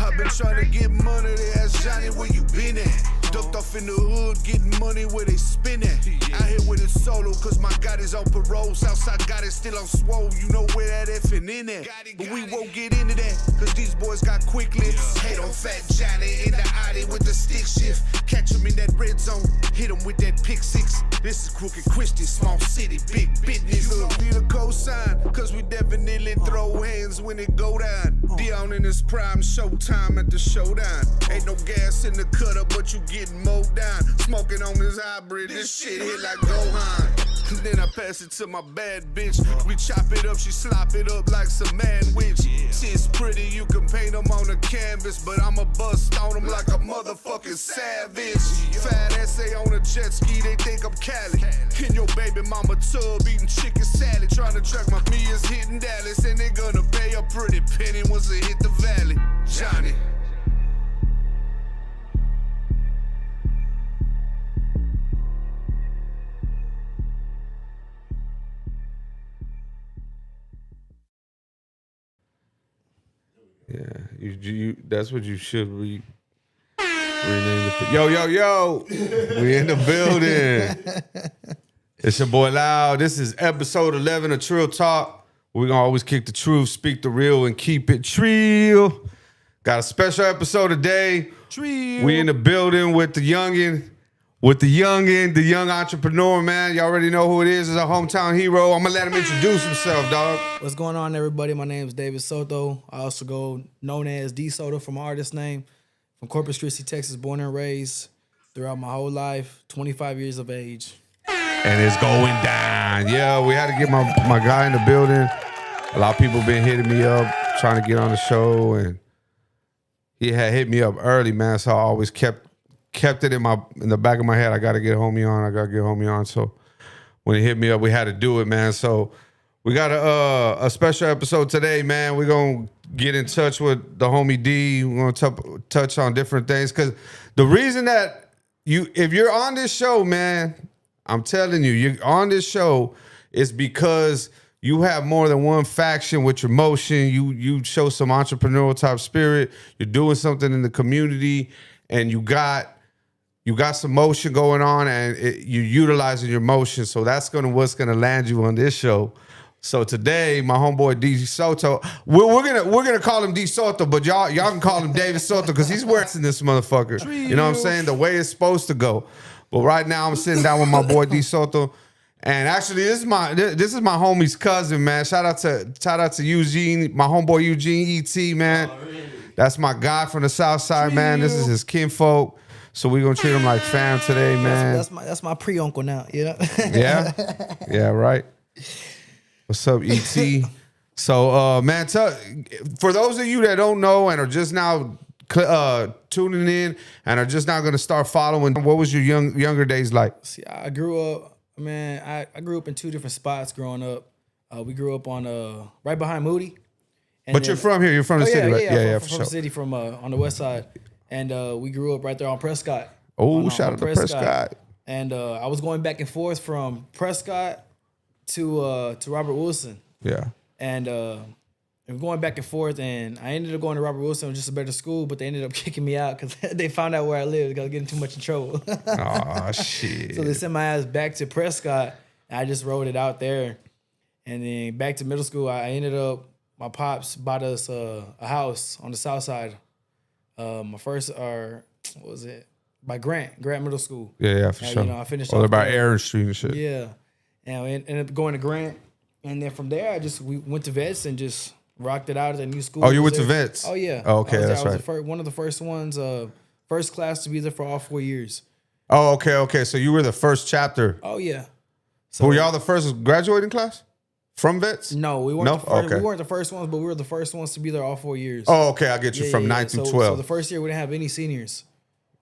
I've been trying to get money, they ask Johnny where you been at. Ducked off in the hood, getting money where they spin at. Out here with it solo, cause my God is on parole. Southside got it still on swole, you know where that effing in at. But we won't get into that, cause these boys got quick lips. Hate on Fat Johnny in the Audi with the stick shift. Catch him in that red zone, hit him with that pick six. This is Crooked Christian, small city, big business. Look, need a cosign, cause we definitely throw hands when it go down. Dee oto in his prime, showtime at the showdown. Ain't no gas in the cutter, but you getting mowed down. Smoking on this hybrid, this shit hit like Gohan. Then I pass it to my bad bitch. We chop it up, she slop it up like some manwich. Shit's pretty, you can paint them on a canvas, but I'ma bust on them like a motherfucking savage. Fat essay on a jet ski, they think I'm Cali. In your baby mama tub, eating chicken salad. Trying to track my Mia's hitting Dallas, and they gonna pay a pretty penny once they hit the valley. Johnny. Yeah, you that's what you should rename the Yo, we in the building. It's your boy Loud. This is episode 11 of Trill Talk. We're gonna always kick the truth, speak the real, and keep it Trill. Got a special episode today. Trill. We in the building with the youngin', the young entrepreneur, man. Y'all already know who it is. It's our hometown hero. I'm gonna let him introduce himself, dog. What's going on, everybody? My name is Dee oto. I also go known as Dee oto from my artist name. From Corpus Christi, Texas, born and raised throughout my whole life, 25 years of age. And it's going down. Yeah, we had to get my guy in the building. A lot of people been hitting me up, trying to get on the show, and he had hit me up early, man. So I always kept it in the back of my head. I gotta get homie on. So when he hit me up, we had to do it, man. So we got a special episode today, man. We're gonna get in touch with the homie D. We're gonna touch on different things, because the reason that if you're on this show, man, I'm telling you, you're on this show is because you have more than one faction with your motion. You show some entrepreneurial type spirit. You're doing something in the community, and you got some motion going on, and you're utilizing your motion. So that's what's gonna land you on this show. So today, my homeboy Dee oto, we're gonna call him Dee oto, but y'all can call him Dee oto because he's wearing this motherfucker. You know what I'm saying? The way it's supposed to go. But right now, I'm sitting down with my boy Dee oto, and actually, this is my homie's cousin, man. Shout out to Eugene, my homeboy Eugene ET, man. That's my guy from the South Side, man. This is his kinfolk. So we're gonna treat him like fam today, man. That's my pre-uncle now, you know? Yeah, right. What's up, ET? So, man, for those of you that don't know and are just now tuning in and are just now gonna start following, what was your younger days like? See, I grew up, man. I grew up in two different spots growing up. We grew up on right behind Moody. But you're from here. You're from the city, right? Yeah, from the city, from on the west side. And we grew up right there on Prescott. Oh, shout out to Prescott. And I was going back and forth from Prescott to Robert Wilson. Yeah. And going back and forth, and I ended up going to Robert Wilson, which is a better school, but they ended up kicking me out because they found out where I lived. I was getting too much in trouble. Oh, shit. So they sent my ass back to Prescott, and I just rode it out there. And then back to middle school, I ended up, my pops bought us a house on the south side. My first, what was it? By Grant Middle School. Yeah, for sure. You know, I finished. Or by Aaron Street and shit. Yeah, and we ended up going to Grant, and then from there, we went to Vets and just rocked it out at a new school. Oh, you went to Vets? Oh yeah. Oh, okay, that's right. I was one of the first ones, first class to be there for all 4 years. Oh, okay. So you were the first chapter. Oh yeah. So were y'all the first graduating class? From Vets? No, we weren't. We weren't the first ones, but we were the first ones to be there all 4 years. Oh, okay, I get you. From 9 through 12. So the first year we didn't have any seniors.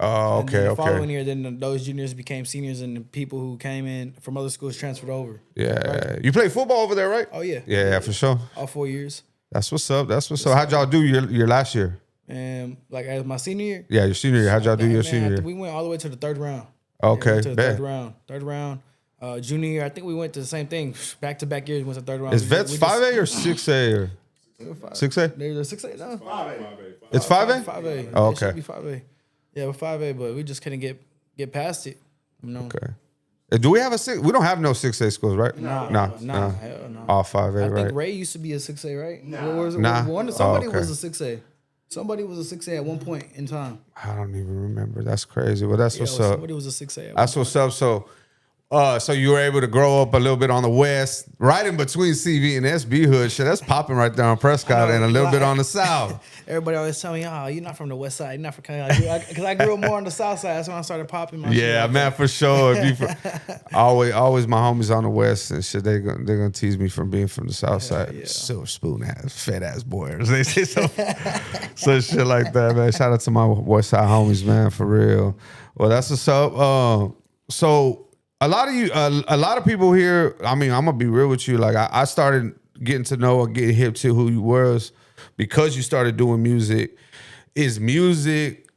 Oh, okay, and then the following year, then those juniors became seniors, and the people who came in from other schools transferred over. Yeah, right? You played football over there, right? Oh yeah. Yeah, for sure. All 4 years. That's what's up. How'd y'all do your last year? And like as my senior year. Yeah, your senior year. How'd y'all do your senior year? We went all the way to the third round. Okay, to the third round. Junior year, I think we went to the same thing. Back-to-back years, we went to the third round. Is Vets 5A or 6A? 6A? They're 6A now. 5A. It's 5A? 5A. Oh, It should okay. be 5A. Yeah, we're 5A, but we just couldn't get past it. You know? Okay. Do we have a 6? We don't have no 6A schools, right? Nah, No. hell no. All 5A, I right? think Ray used to be a 6A, right? Nah. What was it? Nah. Somebody Oh, okay. was a 6A. Somebody was a 6A at one point in time. I don't even remember. That's crazy. Well, that's Yeah, what's up. somebody was a 6A. At That's what's up. So you were able to grow up a little bit on the west, right in between CV and SB hood. Shit, that's popping right there on Prescott and a little bit on the south. Everybody always tell me, "Oh, you're not from the west side. You're not from California." Because I grew up more on the south side. That's when I started popping my shit Yeah, like man, that. for sure. If you always my homies on the west and shit, they're gonna tease me from being from the south side. yeah. Silver spoon ass, fat ass boys. They say so shit like that, man. Shout out to my west side homies, man, for real. Well, that's what's up. So a lot of people here. I mean, I'm gonna be real with you. Like I started getting to know or getting hip to who you was because you started doing music. Is music?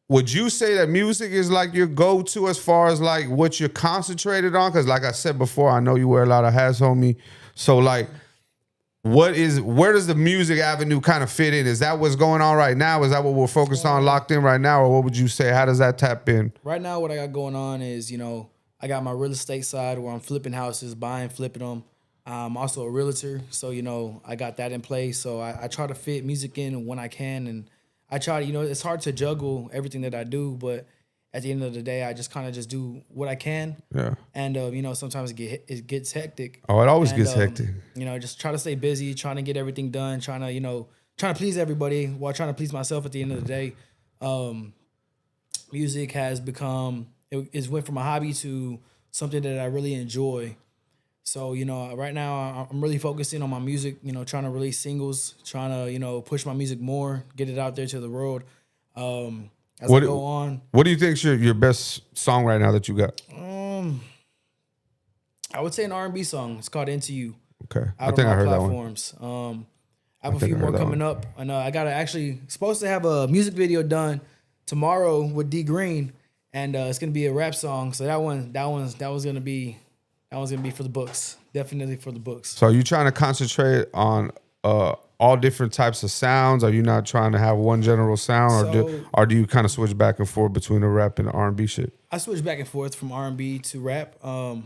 Would you say that music is like your go-to as far as like what you're concentrated on? Because like I said before, I know you wear a lot of hats, homie. So like, where does the music avenue kind of fit in? Is that what's going on right now? Is that what we're focused on, locked in right now? Or what would you say? How does that tap in? Right now, what I got going on is, I got my real estate side where I'm flipping houses, buying, flipping them. I'm also a realtor, so, I got that in place. So I try to fit music in when I can, and I try to, it's hard to juggle everything that I do, but at the end of the day, I just kind of just do what I can. Yeah. And, sometimes it gets hectic. Oh, it always And, gets hectic. Just try to stay busy, trying to get everything done, trying to please everybody while trying to please myself at the end of the day. Music has become, it went from a hobby to something that I really enjoy. So, right now I'm really focusing on my music, trying to release singles, trying to, push my music more, get it out there to the world. As I go on. What do you think's your best song right now that you got? I would say an R&B song. It's called Into You. Okay. I Out think on I all heard that one. platforms. I have a think few I more heard that coming one. up. And I got supposed to have a music video done tomorrow with D Green. And it's gonna be a rap song. So that was gonna be for the books. Definitely for the books. So are you trying to concentrate on all different types of sounds? Are you not trying to have one general sound, or do you kind of switch back and forth between the rap and the R&B shit? I switch back and forth from R&B to rap. Trying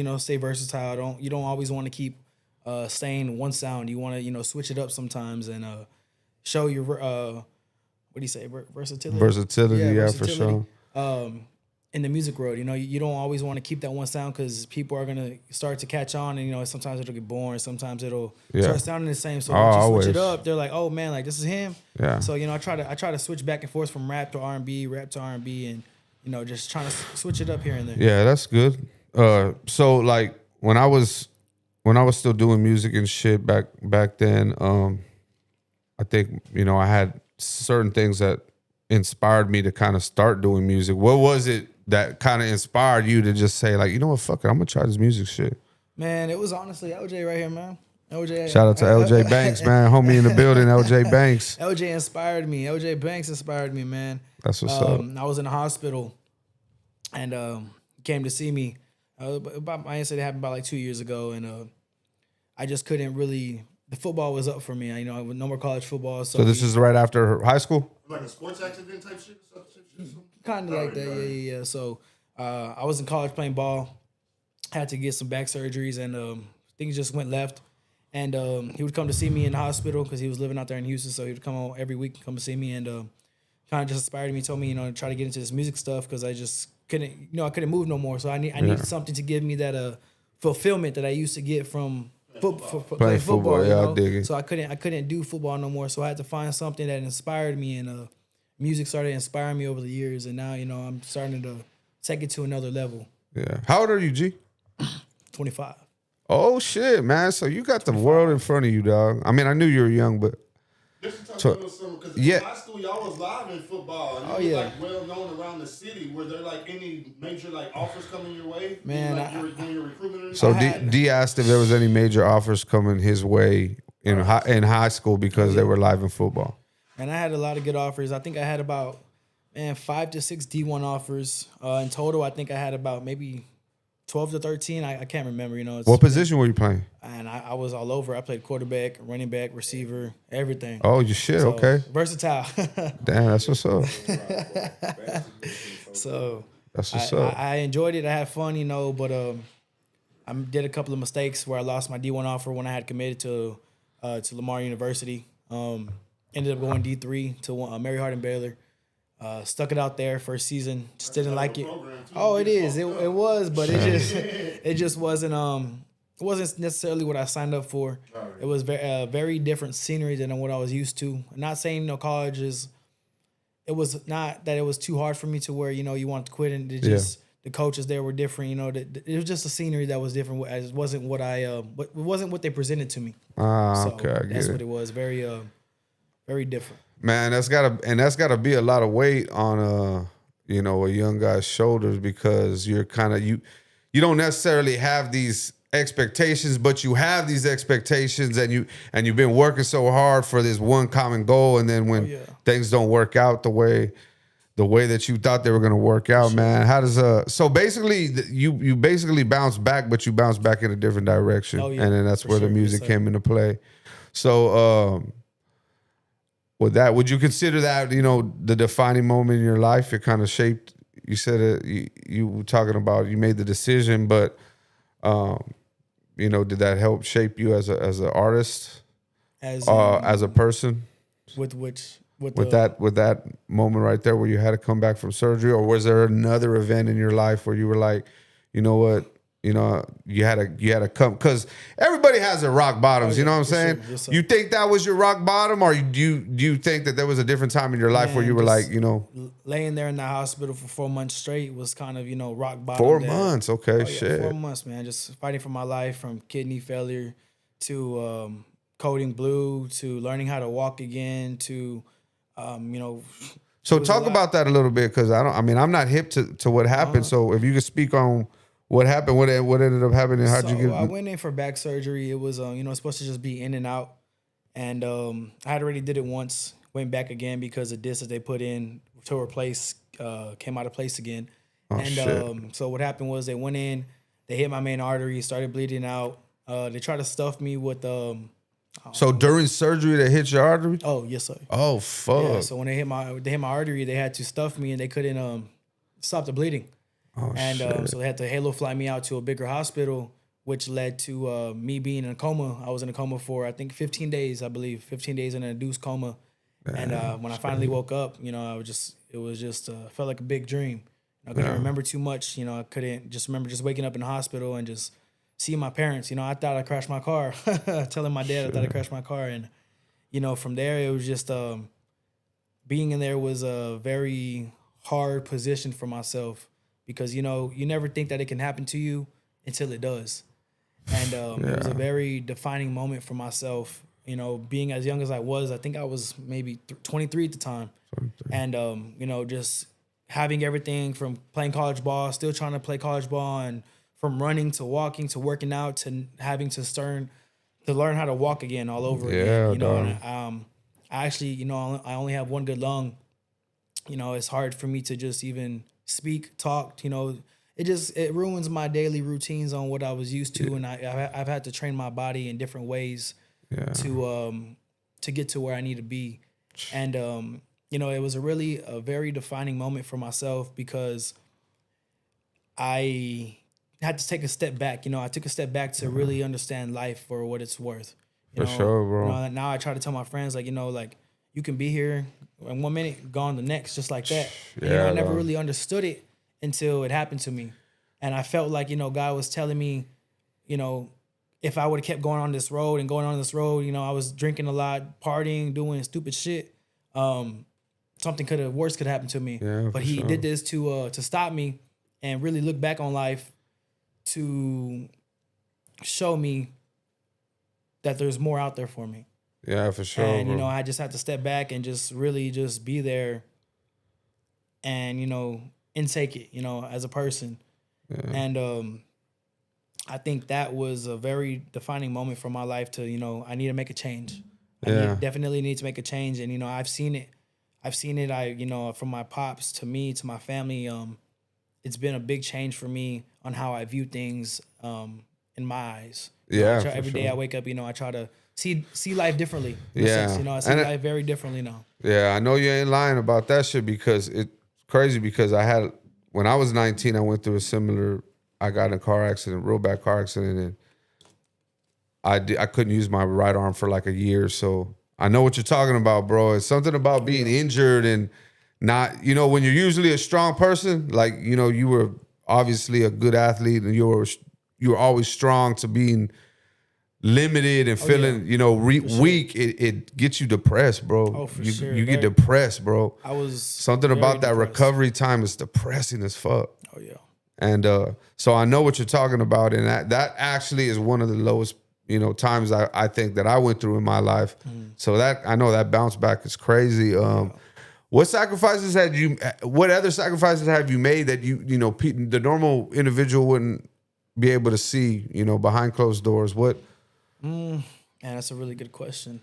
to stay versatile. You don't always want to keep staying one sound. You want to switch it up sometimes and show your what do you say, versatility? Versatility, yeah, for versatility. sure. In the music world, you don't always want to keep that one sound because people are gonna start to catch on, and sometimes it'll get boring, sometimes it'll start sounding the same. So once you switch it up, they're like, "Oh man, like this is him." Yeah. So I try to switch back and forth from rap to R&B, and just trying to switch it up here and there. Yeah, that's good. So like when I was still doing music and shit back then, I think I had certain things that inspired me to kind of start doing music. What was it that kind of inspired you to just say like, fuck it, I'm gonna try this music shit? Man, it was honestly LJ right here, man. LJ. Shout out to LJ Banks, man, homie in the building. LJ Banks. LJ inspired me. LJ Banks inspired me, man. That's what's up. I was in the hospital, and he came to see me. My incident happened about like 2 years ago, and I just couldn't really. The football was up for me. With no more college football. So this is right after high school? Like a sports accident type shit? Kind of like that, yeah. So I was in college playing ball, had to get some back surgeries, and things just went left. And he would come to see me in the hospital because he was living out there in Houston, so he would come on every week and come to see me, and kind of just inspired me, told me, to try to get into this music stuff because I just couldn't, I couldn't move no more. So I needed something to give me that fulfillment that I used to get from playing football. Yeah, I dig it. So I couldn't do football no more. So I had to find something that inspired me, and music started inspiring me over the years, and now I'm starting to take it to another level. Yeah. How old are you, G? 25. Oh shit, man. So you got the world in front of you, dog. I mean, I knew you were young, but Because yeah. in high school, y'all was live in football. And it was like well known around the city. Were there like any major like offers coming your way? Man, when you're recruiting? So D asked if there was any major offers coming his way in high school because they were live in football. And I had a lot of good offers. I think I had about 5 to 6 D1 offers. In total, I think I had about maybe 12 to 13, I can't remember. You know, What position were you playing? and I was all over. I played quarterback, running back, receiver, everything. Oh, you shit. So, Okay. versatile. Damn, that's what's up. So That's what's up. I enjoyed it. I had fun, you know, but I did a couple of mistakes where I lost my D1 offer when I had committed to Lamar University. Ended up going D3 to Mary Hardin Baylor. Stuck it out there first season. Just didn't like it. Oh, it is. It was, but it just wasn't. It wasn't necessarily what I signed up for. It was very different scenery than what I was used to. I'm not saying college is. It was not that it was too hard for me to where you want to quit, and it just the coaches there were different. It was just a scenery that was different. It wasn't what it wasn't what they presented to me. So Okay, I get that's it. what it was. Very very different. Man, that's gotta be a lot of weight on a young guy's shoulders, because you're kind of you don't necessarily have these expectations, but you have these expectations, and you've been working so hard for this one common goal, and then when things don't work out the way that you thought they were gonna work out, man. How does so basically you basically bounce back, but you bounce back in a different direction, and then that's where the music came into play. So would you consider that the defining moment in your life? It kind of shaped. You said it. You were talking about you made the decision, but did that help shape you as an artist, as a person? With that moment right there where you had to come back from surgery, or was there another event in your life where you were like, you know what? You had to come, because everybody has their rock bottoms. You know what I'm saying? Sure. Yes, you think that was your rock bottom, or do you think that there was a different time in your life where you were like, laying there in the hospital for 4 months straight was kind of rock bottom. 4 months, okay, shit. 4 months, man, just fighting for my life, from kidney failure to coding blue to learning how to walk again to So talk about that a little bit, because I'm not hip to what happened. So if you could speak on what happened, what ended up happening, how'd you get? I went in for back surgery. It was supposed to just be in and out, and I had already did it once. Went back again because the disc that they put in to replace came out of place again. So what happened was they went in, they hit my main artery, started bleeding out. They tried to stuff me with So during surgery, they hit your artery? Oh yes, sir. Oh fuck. Yeah. So when they hit my artery, they had to stuff me, and they couldn't stop the bleeding. Oh, So they had to halo fly me out to a bigger hospital, which led to me being in a coma. I was in a coma for I think 15 days, I believe, 15 days in an induced coma. And when I finally woke up, it was just felt like a big dream. I couldn't remember too much. I couldn't just remember just waking up in the hospital and just seeing my parents. I thought I crashed my car, telling my dad I thought I crashed my car. And, from there, it was just being in there was a very hard position for myself, because, you never think that it can happen to you until it does. And it was a very defining moment for myself, being as young as I was. I think I was maybe 23 at the time. 23. And, just having everything from playing college ball, still trying to play college ball, and from running to walking to working out to having to learn how to walk again all over again. And, I actually, I only have one good lung. It's hard for me to just even speak, talk, it ruins my daily routines on what I was used to. And I've had to train my body in different ways to get to where I need to be. And, it was a very defining moment for myself, because I had to take a step back. I took a step back to really understand life for what it's worth. For sure, bro. Now I try to tell my friends, like, you can be here in 1 minute, gone the next, just like that. And, I never really understood it until it happened to me. And I felt like, God was telling me, if I would have kept going on this road, I was drinking a lot, partying, doing stupid shit. Something worse could happen to me. Yeah, but he did this to stop me and really look back on life, to show me that there's more out there for me. Yeah, for sure. And, I just had to step back and just really just be there and, intake it, as a person. Yeah. And I think that was a very defining moment for my life to, I need to make a change. I definitely need to make a change. And, I've seen it. From my pops to me, to my family. it's been a big change for me on how I view things in my eyes. Yeah, Every day I wake up, I try to see life differently. In a Yeah. sense, I see life very differently now. Yeah, I know you ain't lying about that shit because it's crazy because when I was 19, I went through I got in a car accident, real bad car accident, and I couldn't use my right arm for like a year. So I know what you're talking about, bro. It's something about being injured and not, when you're usually a strong person, like, you were obviously a good athlete and you were always strong, to being limited and feeling, weak, it gets you depressed, bro. Oh, for you, sure. You get depressed, bro. I was Something very about that depressed. recovery time is depressing as fuck. Oh yeah. And so I know what you're talking about, and that actually is one of the lowest, times I think that I went through in my life. So that I know that bounce back is crazy. What other sacrifices have you made that the normal individual wouldn't be able to see, behind closed doors? What? Man, that's a really good question.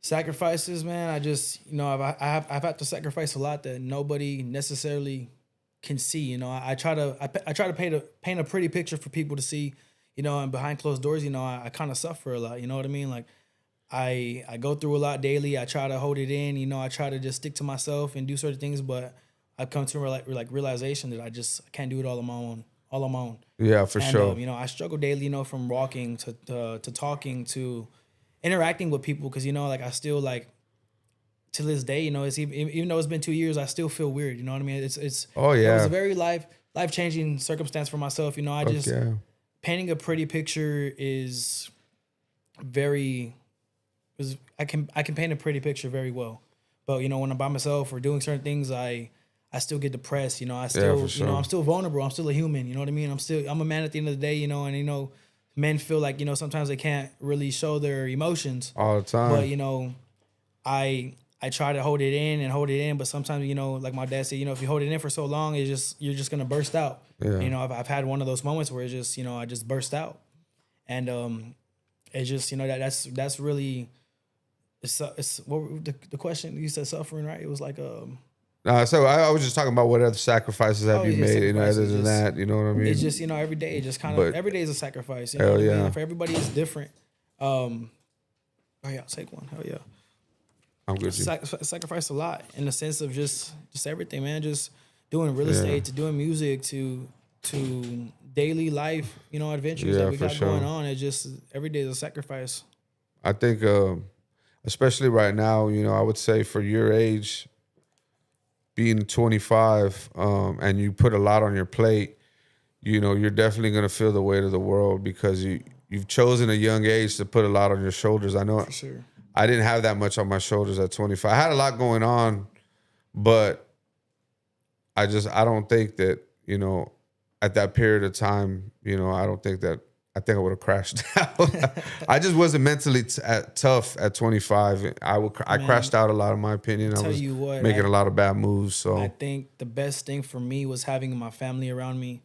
Sacrifices, man. I just, I've had to sacrifice a lot that nobody necessarily can see. I try to paint a pretty picture for people to see. And behind closed doors, I kind of suffer a lot. You know what I mean? Like, I go through a lot daily. I try to hold it in. I try to just stick to myself and do certain things. But I've come to realization that I can't do it all on my own. Yeah, for sure. I struggle daily. From walking to talking to interacting with people, because I still to this day. It's even though it's been 2 years, I still feel weird. You know what I mean? It's It was a very life changing circumstance for myself. Painting a pretty picture is I can paint a pretty picture very well, but when I'm by myself or doing certain things, I still get depressed. I still for sure. I'm still vulnerable. I'm still a human. You know what I mean? I'm a man at the end of the day. And men feel like sometimes they can't really show their emotions All the time. But I try to hold it in, but sometimes like my dad said, if you hold it in for so long, you're just gonna burst out. Yeah. I've had one of those moments where it's just I just burst out, and it's just that's really it's what the question you said, suffering, right? It was like So I was just talking about what other sacrifices have you made, other than that, you know what I mean? It's just every day, every day is a sacrifice. You know Hell what I yeah. mean? For everybody, it's different. Oh yeah, I'll take one. Hell yeah. I'm good. Sacrifice a lot in the sense of just everything, man. Just doing real estate, to doing music, to daily life, adventures that we got going on. It's just every day is a sacrifice. I think, especially right now, I would say for your age, being 25, and you put a lot on your plate, you're definitely going to feel the weight of the world because you've chosen a young age to put a lot on your shoulders. I know. For sure. I didn't have that much on my shoulders at 25. I had a lot going on, but I don't think that, at that period of time, I think I would have crashed out. I just wasn't mentally tough at 25. I crashed out a lot, in my opinion. I was making a lot of bad moves. So I think the best thing for me was having my family around me,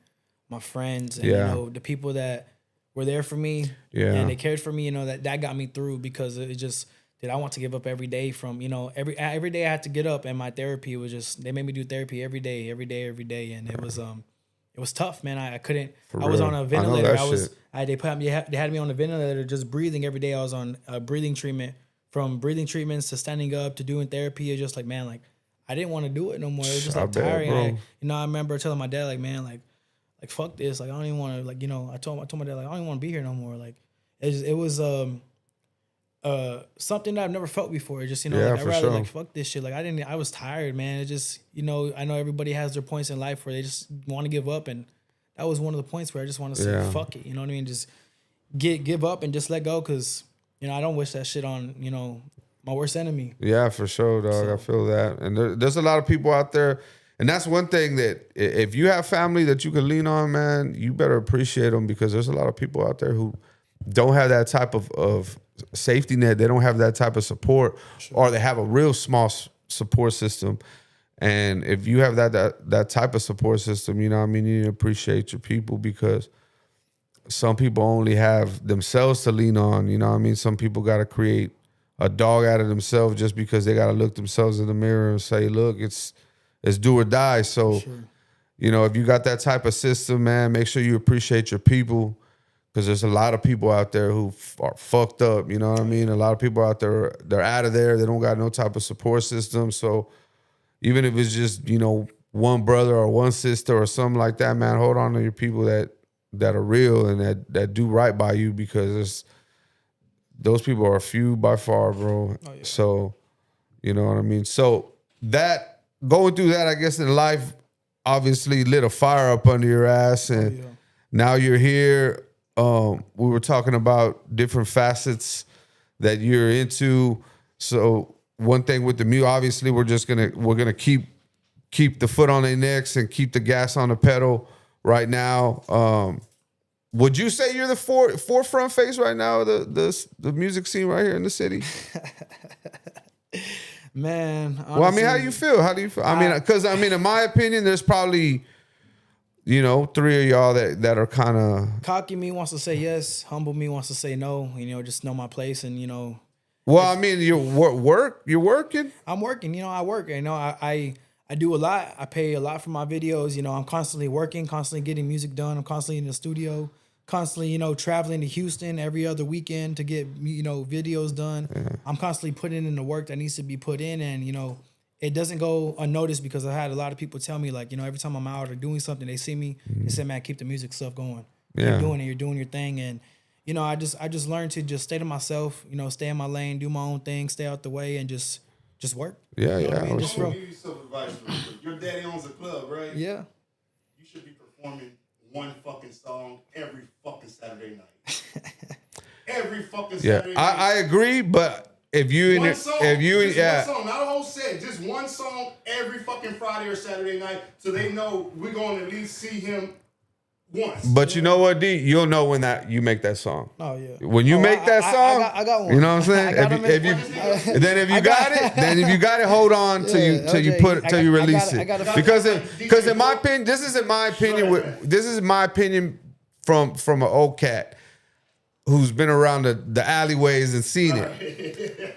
my friends, and the people that were there for me, and they cared for me. That got me through, because it just did. I want to give up every day from every day I had to get up, and my therapy was just, they made me do therapy every day, and it was tough, man. I couldn't. I was on a ventilator. They had me on a ventilator, just breathing every day. I was on a breathing treatment, from breathing treatments to standing up to doing therapy. It's just like, man, like I didn't want to do it no more. It was just tiring. I remember telling my dad, like, man, like fuck this. Like I don't even want to. I told my dad, like, I don't even want to be here no more. Like it was something that I've never felt before. Just I'd rather like fuck this shit. Like I was tired, man. It just I know everybody has their points in life where they just want to give up, and that was one of the points where I just want to say fuck it. You know what I mean? Just give up and just let go, because I don't wish that shit on my worst enemy. Yeah, for sure, dog. I feel that, and there's a lot of people out there. And that's one thing that if you have family that you can lean on, man, you better appreciate them, because there's a lot of people out there who don't have that type of safety net. They don't have that type of support, or they have a real small support system. And if you have that type of support system, you need to appreciate your people, because some people only have themselves to lean on. Some people got to create a dog out of themselves just because they got to look themselves in the mirror and say, look, it's do or die. So, you know, if you got that type of system, man, make sure you appreciate your people, because there's a lot of people out there who are fucked up. You know what I mean? A lot of people out there, they're out of there. They don't got no type of support system. So even if it's just, you know, one brother or one sister or something like that, man, hold on to your people that are real and that do right by you, because those people are few by far, bro. Oh, yeah. So, you know what I mean? So that, going through that, I guess, in life, obviously lit a fire up under your ass, and now you're here. We were talking about different facets that you're into. So one thing with the music, obviously, we're gonna keep the foot on their necks and keep the gas on the pedal right now. Would you say you're the forefront face right now of the music scene right here in the city? Man, honestly, well, I mean, how do you feel? How do you feel? I mean, because in my opinion, there's probably, you know, 3 of y'all that are kind of cocky. Me wants to say yes, humble me wants to say no. You know, just know my place, and you know. Well, I mean, you're working. I'm working. You know, I work. You know, I do a lot. I pay a lot for my videos. You know, I'm constantly working, constantly getting music done. I'm constantly in the studio, constantly, you know, traveling to Houston every other weekend to get, you know, videos done. Yeah. I'm constantly putting in the work that needs to be put in, and you know, it doesn't go unnoticed, because I had a lot of people tell me, like, you know, every time I'm out or doing something, they see me, they say, man, keep the music stuff going. Yeah. You're doing your thing. And, you know, I just learned to just stay to myself, you know, stay in my lane, do my own thing, stay out the way, and just work. Yeah, you know yeah. I mean? Just give you some advice. Your daddy owns a club, right? Yeah. You should be performing one fucking song every fucking Saturday night. Every fucking Saturday night. I agree, but if you one song, one song, not a whole set, just one song every fucking Friday or Saturday night, so they know we're going to at least see him once. But you know what, D? You'll know when that you make that song. Oh yeah. When you make that song, I got one. You know what I'm saying? If you got it, hold on till you release it. Because in my opinion, this is my opinion from an old cat who's been around the alleyways and seen it.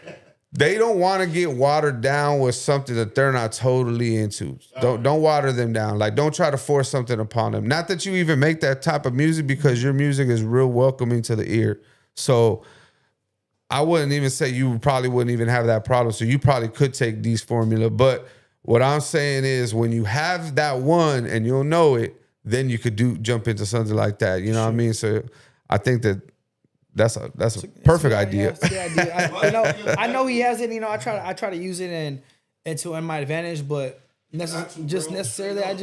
They don't want to get watered down with something that they're not totally into. Don't water them down. Like, don't try to force something upon them. Not that you even make that type of music, because your music is real welcoming to the ear. So I wouldn't even say you probably wouldn't even have that problem. So you probably could take D's formula. But what I'm saying is, when you have that one and you'll know it, then you could jump into something like that. You know what I mean? So I think that's a perfect idea. I know he has it. You know, I try to use it in my advantage, but necessarily I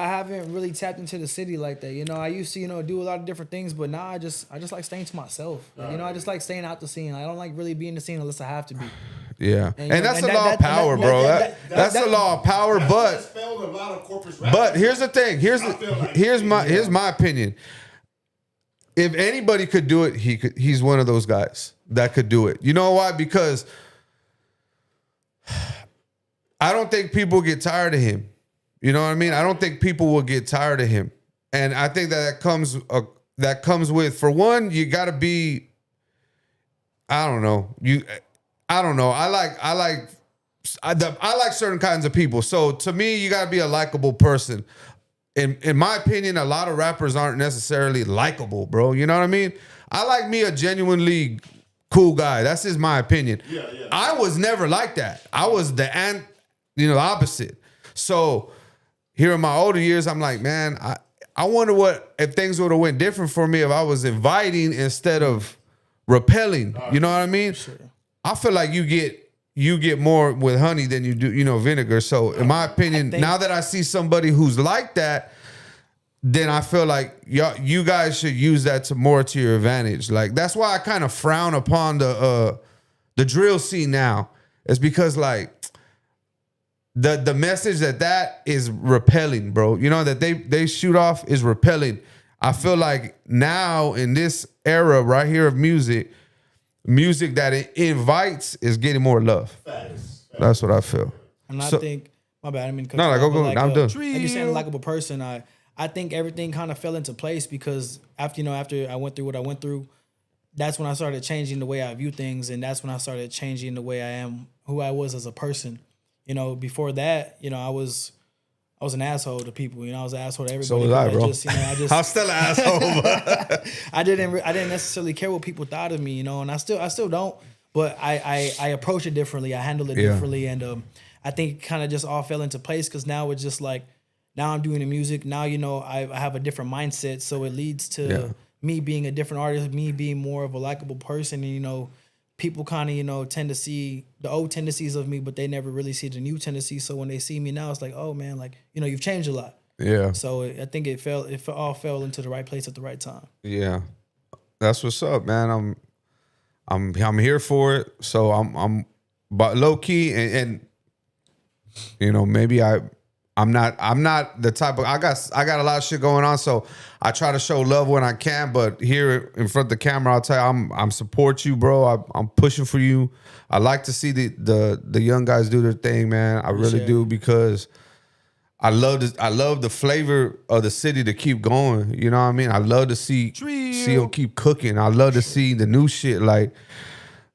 haven't really tapped into the city like that. You know, I used to, you know, do a lot of different things, but now I just like staying to myself. Like, you know, I just like staying out the scene. I don't like really being in the scene unless I have to be. Yeah, and that's the law of power, bro. That's the law of power. But here's the thing. Here's my opinion. If anybody could do it, he's one of those guys that could do it. You know why? Because I don't think people get tired of him. You know what I mean? I don't think people will get tired of him. And I think that comes with, for one, you got to be, I don't know. I like certain kinds of people. So to me, you got to be a likable person. In my opinion, a lot of rappers aren't necessarily likable, bro. You know what I mean? I like me a genuinely cool guy. That's just my opinion. Yeah. I was never like that. I was the opposite. So here in my older years, I'm like, man, I wonder if things would have went different for me if I was inviting instead of repelling. You know what I mean? Sure. I feel like you get more with honey than you do, you know, vinegar. So in my opinion, now that I see somebody who's like that, then I feel like you guys should use that more to your advantage. Like, that's why I kind of frown upon the drill scene now. It's because, like, the message that is repelling, bro. You know, that they shoot off is repelling. I feel like now in this era right here of music that it invites is getting more love. Facts. That's what I feel. And I think, my bad, I mean, no, go. Like, I'm done. Like you're saying, a likable person. I think everything kind of fell into place because after I went through what I went through, that's when I started changing the way I view things, and that's when I started changing the way I am, who I was as a person. You know, before that, you know, I was I was an asshole to people. You know, I was an asshole to everybody. So was I, bro. I I'm still an asshole. But I didn't necessarily care what people thought of me, you know, and I still don't. But I approach it differently. I handle it differently, and I think it kind of just all fell into place because now it's just like now I'm doing the music. Now you know I have a different mindset, so it leads to me being a different artist, me being more of a likable person, and you know. People kind of, you know, tend to see the old tendencies of me, but they never really see the new tendencies. So when they see me now, it's like, oh man, like, you know, you've changed a lot. yeah. So I think it all fell into the right place at the right time. Yeah. That's what's up, man. I'm here for it. So I'm but low key and you know, maybe I'm not the type of I got a lot of shit going on, so I try to show love when I can, but here in front of the camera, I'll tell you, I'm support you, bro. I'm pushing for you. I like to see the young guys do their thing, man. I really do because I love the flavor of the city to keep going. You know what I mean? I love to see them keep cooking. I love to see the new shit. Like,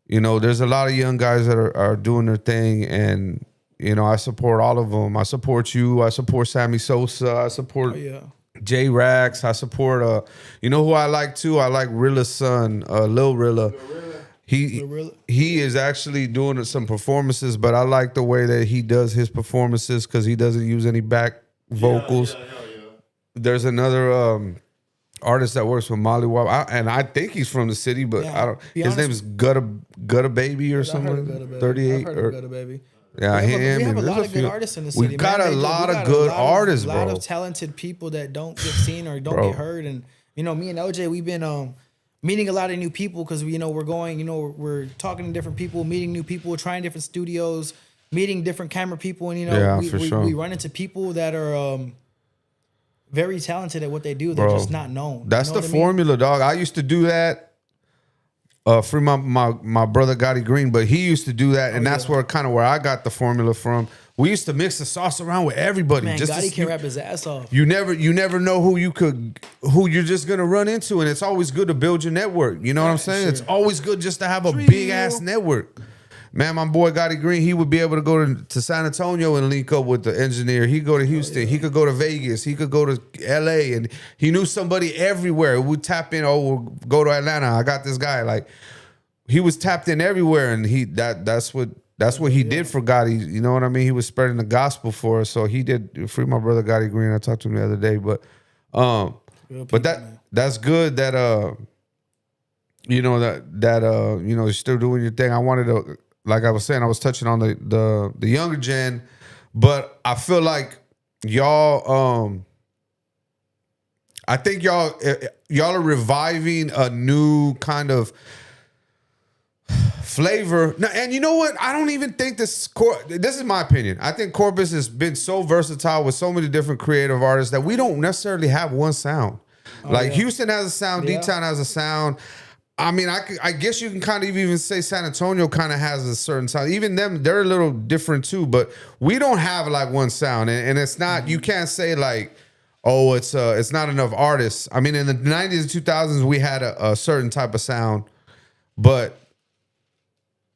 you know, there's a lot of young guys that are doing their thing, and you know, I support all of them. I support you. I support Sammy Sosa. I support J Rax. I support you know who I like too? I like Rilla's son, Lil Rilla. He is actually doing some performances, but I like the way that he does his performances because he doesn't use any back vocals. There's another artist that works with Molly Wap, and I think he's from the city, but I don't. His name is Gutta Baby or something. 38 I've heard of Gutta Baby. Yeah, we have a lot of good artists in the city. We got a lot of good artists, bro. A lot of talented people that don't get seen or don't get heard. And you know, me and LJ, we've been meeting a lot of new people because we're talking to different people, meeting new people, trying different studios, meeting different camera people, and you know, we run into people that are very talented at what they do. They're just not known. That's the formula, dog. I used to do that. For my brother Gotti Green, but he used to do that, and that's where I got the formula from. We used to mix the sauce around with everybody. Man, Gotti can rap his ass off. You never know who you're just gonna run into, and it's always good to build your network. You know what I'm saying? Sure. It's always good just to have a big ass network. Man, my boy Gotti Green, he would be able to go to San Antonio and link up with the engineer. He'd go to Houston. He could go to Vegas. He could go to LA. And he knew somebody everywhere. We'd tap in, we'll go to Atlanta. I got this guy. Like, he was tapped in everywhere. And that's what he did for Gotti. You know what I mean? He was spreading the gospel for us. So he did free my brother Gotti Green. I talked to him the other day. But that's good that you know, that you know, you're still doing your thing. I wanted to, like I was saying, I was touching on the younger gen, but I feel like y'all, I think y'all are reviving a new kind of flavor. Now, and you know what? I don't even think this is my opinion. I think Corpus has been so versatile with so many different creative artists that we don't necessarily have one sound. Houston has a sound, D-Town has a sound. I mean, I guess you can kind of even say San Antonio kind of has a certain sound. Even them, they're a little different too. But we don't have like one sound, and it's not. You can't say like, oh, it's not enough artists. I mean, in the 90s and 2000s, we had a certain type of sound, but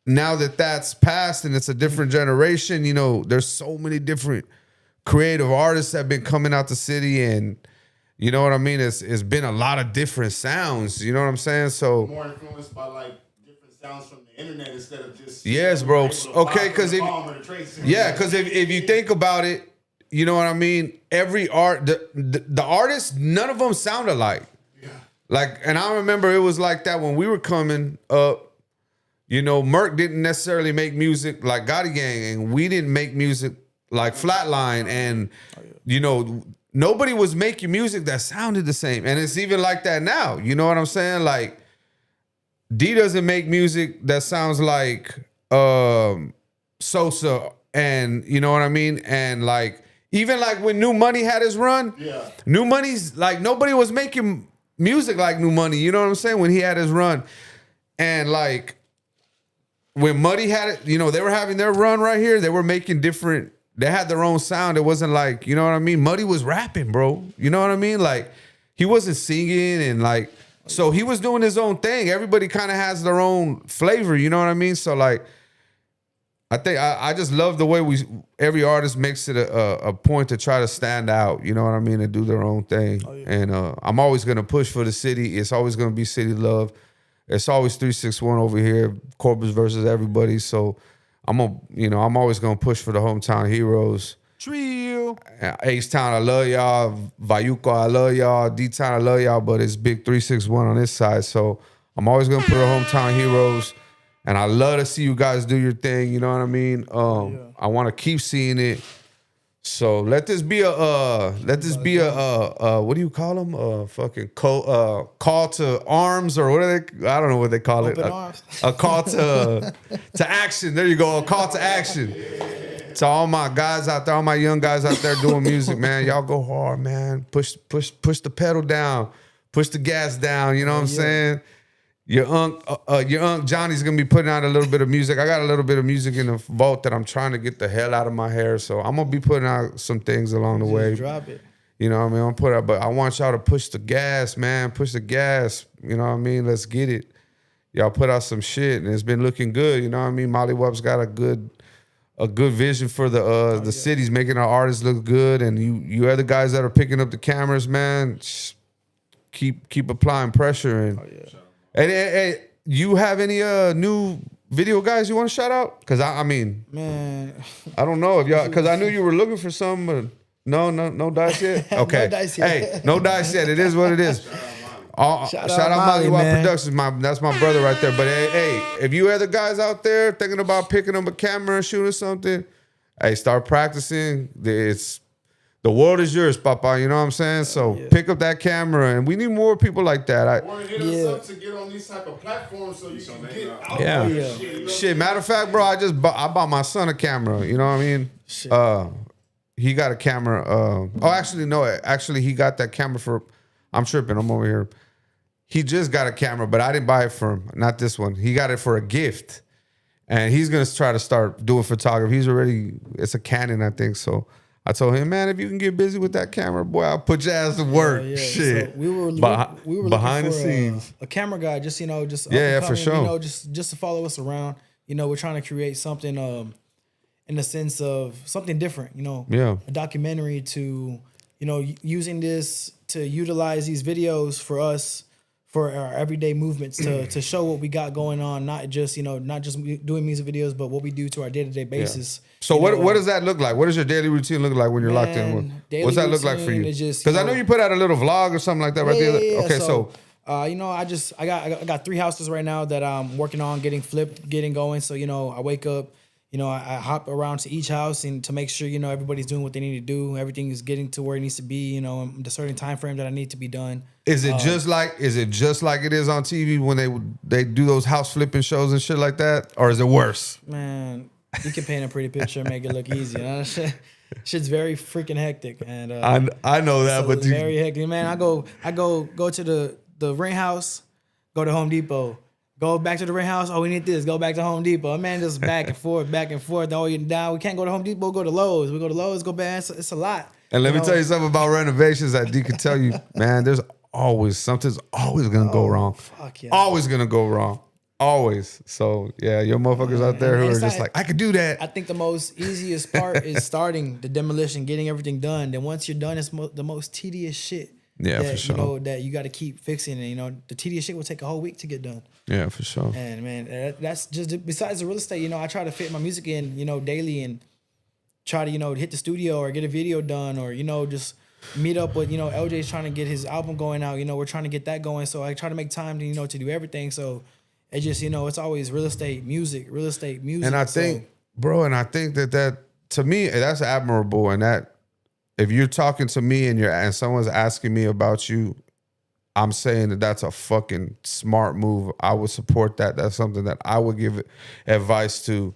now that that's passed and it's a different generation, you know, there's so many different creative artists that have been coming out the city, and you know what I mean? It's been a lot of different sounds. You know what I'm saying? So more influenced by like different sounds from the internet instead of just bro. Okay, because if you think about it, you know what I mean. Every the artists, none of them sound alike. Yeah. Like, and I remember it was like that when we were coming up. You know, Merc didn't necessarily make music like Gotti Gang, and we didn't make music like Flatline, and you know. Nobody was making music that sounded the same. And it's even like that now. You know what I'm saying? Like, D doesn't make music that sounds like Sosa, and you know what I mean? And like, even like when New Money had his run, New Money's like, nobody was making music like New Money. You know what I'm saying? When he had his run. And like, when Muddy had it, you know, they were having their run right here. They were making different. They had their own sound. It wasn't like, you know what I mean? Muddy was rapping, bro. You know what I mean? Like, he wasn't singing, and like, so he was doing his own thing. Everybody kind of has their own flavor, you know what I mean? So like, I think I just love the way every artist makes it a point to try to stand out. You know what I mean? And do their own thing. Oh, yeah. And I'm always gonna push for the city. It's always gonna be city love. It's always 361 over here, Corpus versus everybody. So I'm always gonna push for the hometown heroes. Trill. H-Town, I love y'all. Vayuco, I love y'all. D-Town, I love y'all. But it's big 361 on this side. So I'm always gonna put the hometown heroes. And I love to see you guys do your thing. You know what I mean? I want to keep seeing it. So let this be a what do you call them? Fucking call to arms, or what are they? I don't know what they call it. A call to action. There you go. A call to action. To all my guys out there, all my young guys out there doing music, man. Y'all go hard, man. Push the pedal down. Push the gas down. You know what I'm saying? Your unc Johnny's gonna be putting out a little bit of music. I got a little bit of music in the vault that I'm trying to get the hell out of my hair. So I'm gonna be putting out some things along the way. Drop it. You know what I mean? I'm put out, but I want y'all to push the gas, man. Push the gas. You know what I mean? Let's get it. Y'all put out some shit, and it's been looking good. You know what I mean? Molly Wup's got a good vision for the cities, making our artists look good. And you other guys that are picking up the cameras, man, keep applying pressure. And hey, you have any new video guys you want to shout out? Because I mean, man, I don't know if y'all, because I knew you were looking for some, but no dice yet. Okay, No dice yet. Hey, no dice yet. It is what it is. Shout out Molly Wop Productions. That's my brother right there. But hey, if you other guys out there thinking about picking up a camera and shooting something, hey, start practicing. The world is yours, Papa. You know what I'm saying? So pick up that camera, and we need more people like that. Or hit us up to get on these type of platforms so you can get out there. Shit, matter of fact, bro, I bought my son a camera. You know what I mean? Shit. He got a camera. Actually, he got that camera for. I'm tripping. I'm over here. He just got a camera, but I didn't buy it for him. Not this one. He got it for a gift, and he's gonna try to start doing photography. It's a Canon, I think. So I told him, man, if you can get busy with that camera, boy, I'll put your ass to work. Shit. So we were behind the for scenes. A camera guy, just for sure. Just to follow us around. We're trying to create something in the sense of something different. A documentary to using this to utilize these videos for us. For our everyday movements to show what we got going on, not just doing music videos, but what we do to our day-to-day basis. So what does that look like? What does your daily routine look like when you're locked in? What's that look like for you? Because I know you put out a little vlog or something like that right there. Yeah. Okay, so I got 3 houses right now that I'm working on getting flipped, getting going. So I wake up. I hop around to each house and to make sure, everybody's doing what they need to do. Everything is getting to where it needs to be, in the certain time frame that I need to be done. Is it just like it is on TV when they do those house flipping shows and shit like that? Or is it worse? Man, you can paint a pretty picture and make it look easy. Shit's very freaking hectic. And I know that, but very hectic. Man, I go to the rent house, go to Home Depot. Go back to the rent house. Oh, we need this. Go back to Home Depot. Man, just back and forth. Oh, now we can't go to Home Depot. Go to Lowe's. We go to Lowe's. Go back. It's a lot. And let me tell you something about renovations that D can tell you, man. Something's always gonna go wrong. Fuck yeah. Always gonna go wrong. Always. So yeah, your motherfuckers out there who are just like, I could do that. I think the most easiest part is starting the demolition, getting everything done. Then once you're done, it's the most tedious shit. Yeah, for sure. That you got to keep fixing, and the tedious shit will take a whole week to get done. Yeah, for sure. And man, that's just besides the real estate. I try to fit my music in, daily, and try to hit the studio or get a video done, or just meet up with LJ's trying to get his album going out. We're trying to get that going, so I try to make time to to do everything. So it just it's always real estate, music. And I think, bro, that to me that's admirable, and that. If you're talking to me and someone's asking me about you, I'm saying that that's a fucking smart move. I would support that. That's something that I would give advice to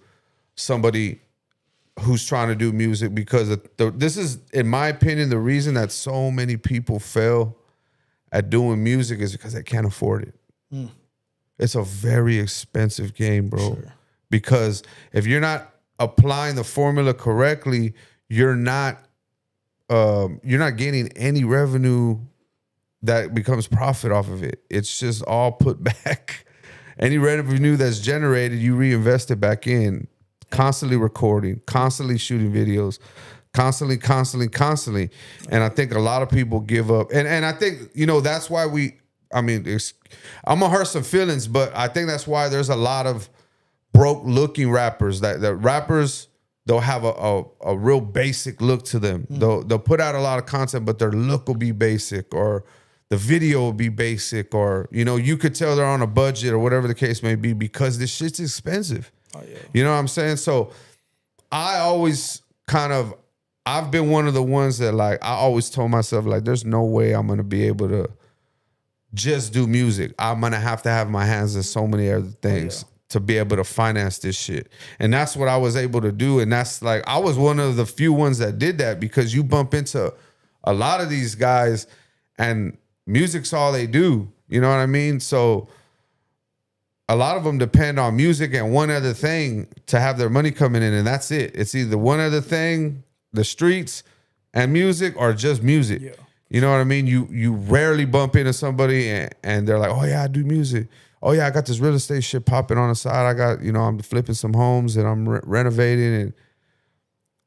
somebody who's trying to do music, because this is, in my opinion, the reason that so many people fail at doing music is because they can't afford it. It's a very expensive game, bro. Sure. Because if you're not applying the formula correctly, you're not gaining any revenue that becomes profit off of it. It's just all put back. Any revenue that's generated, you reinvest it back in. constantly recording, constantly shooting videos, constantly. And I think a lot of people give up. And I think, you know, that's why I'm gonna hurt some feelings, but I think that's why there's a lot of broke looking rappers that rappers, they'll have a real basic look to them. They'll put out a lot of content, but their look will be basic, or the video will be basic, or, you know, you could tell they're on a budget or whatever the case may be, because this shit's expensive. Oh, yeah. You know what I'm saying? So I always I've been one of the ones that, like, I always told myself, like, there's no way I'm going to be able to just do music. I'm going to have my hands in so many other things to be able to finance this shit. And that's what I was able to do. And that's like, I was one of the few ones that did that, because you bump into a lot of these guys and music's all they do. You know what I mean? So a lot of them depend on music and one other thing to have their money coming in, and that's it. It's either one other thing, the streets and music, or just music. Yeah. You know what I mean? You rarely bump into somebody and they're like, oh yeah, I do music. Oh yeah, I got this real estate shit popping on the side. I got, you know, I'm flipping some homes and I'm renovating,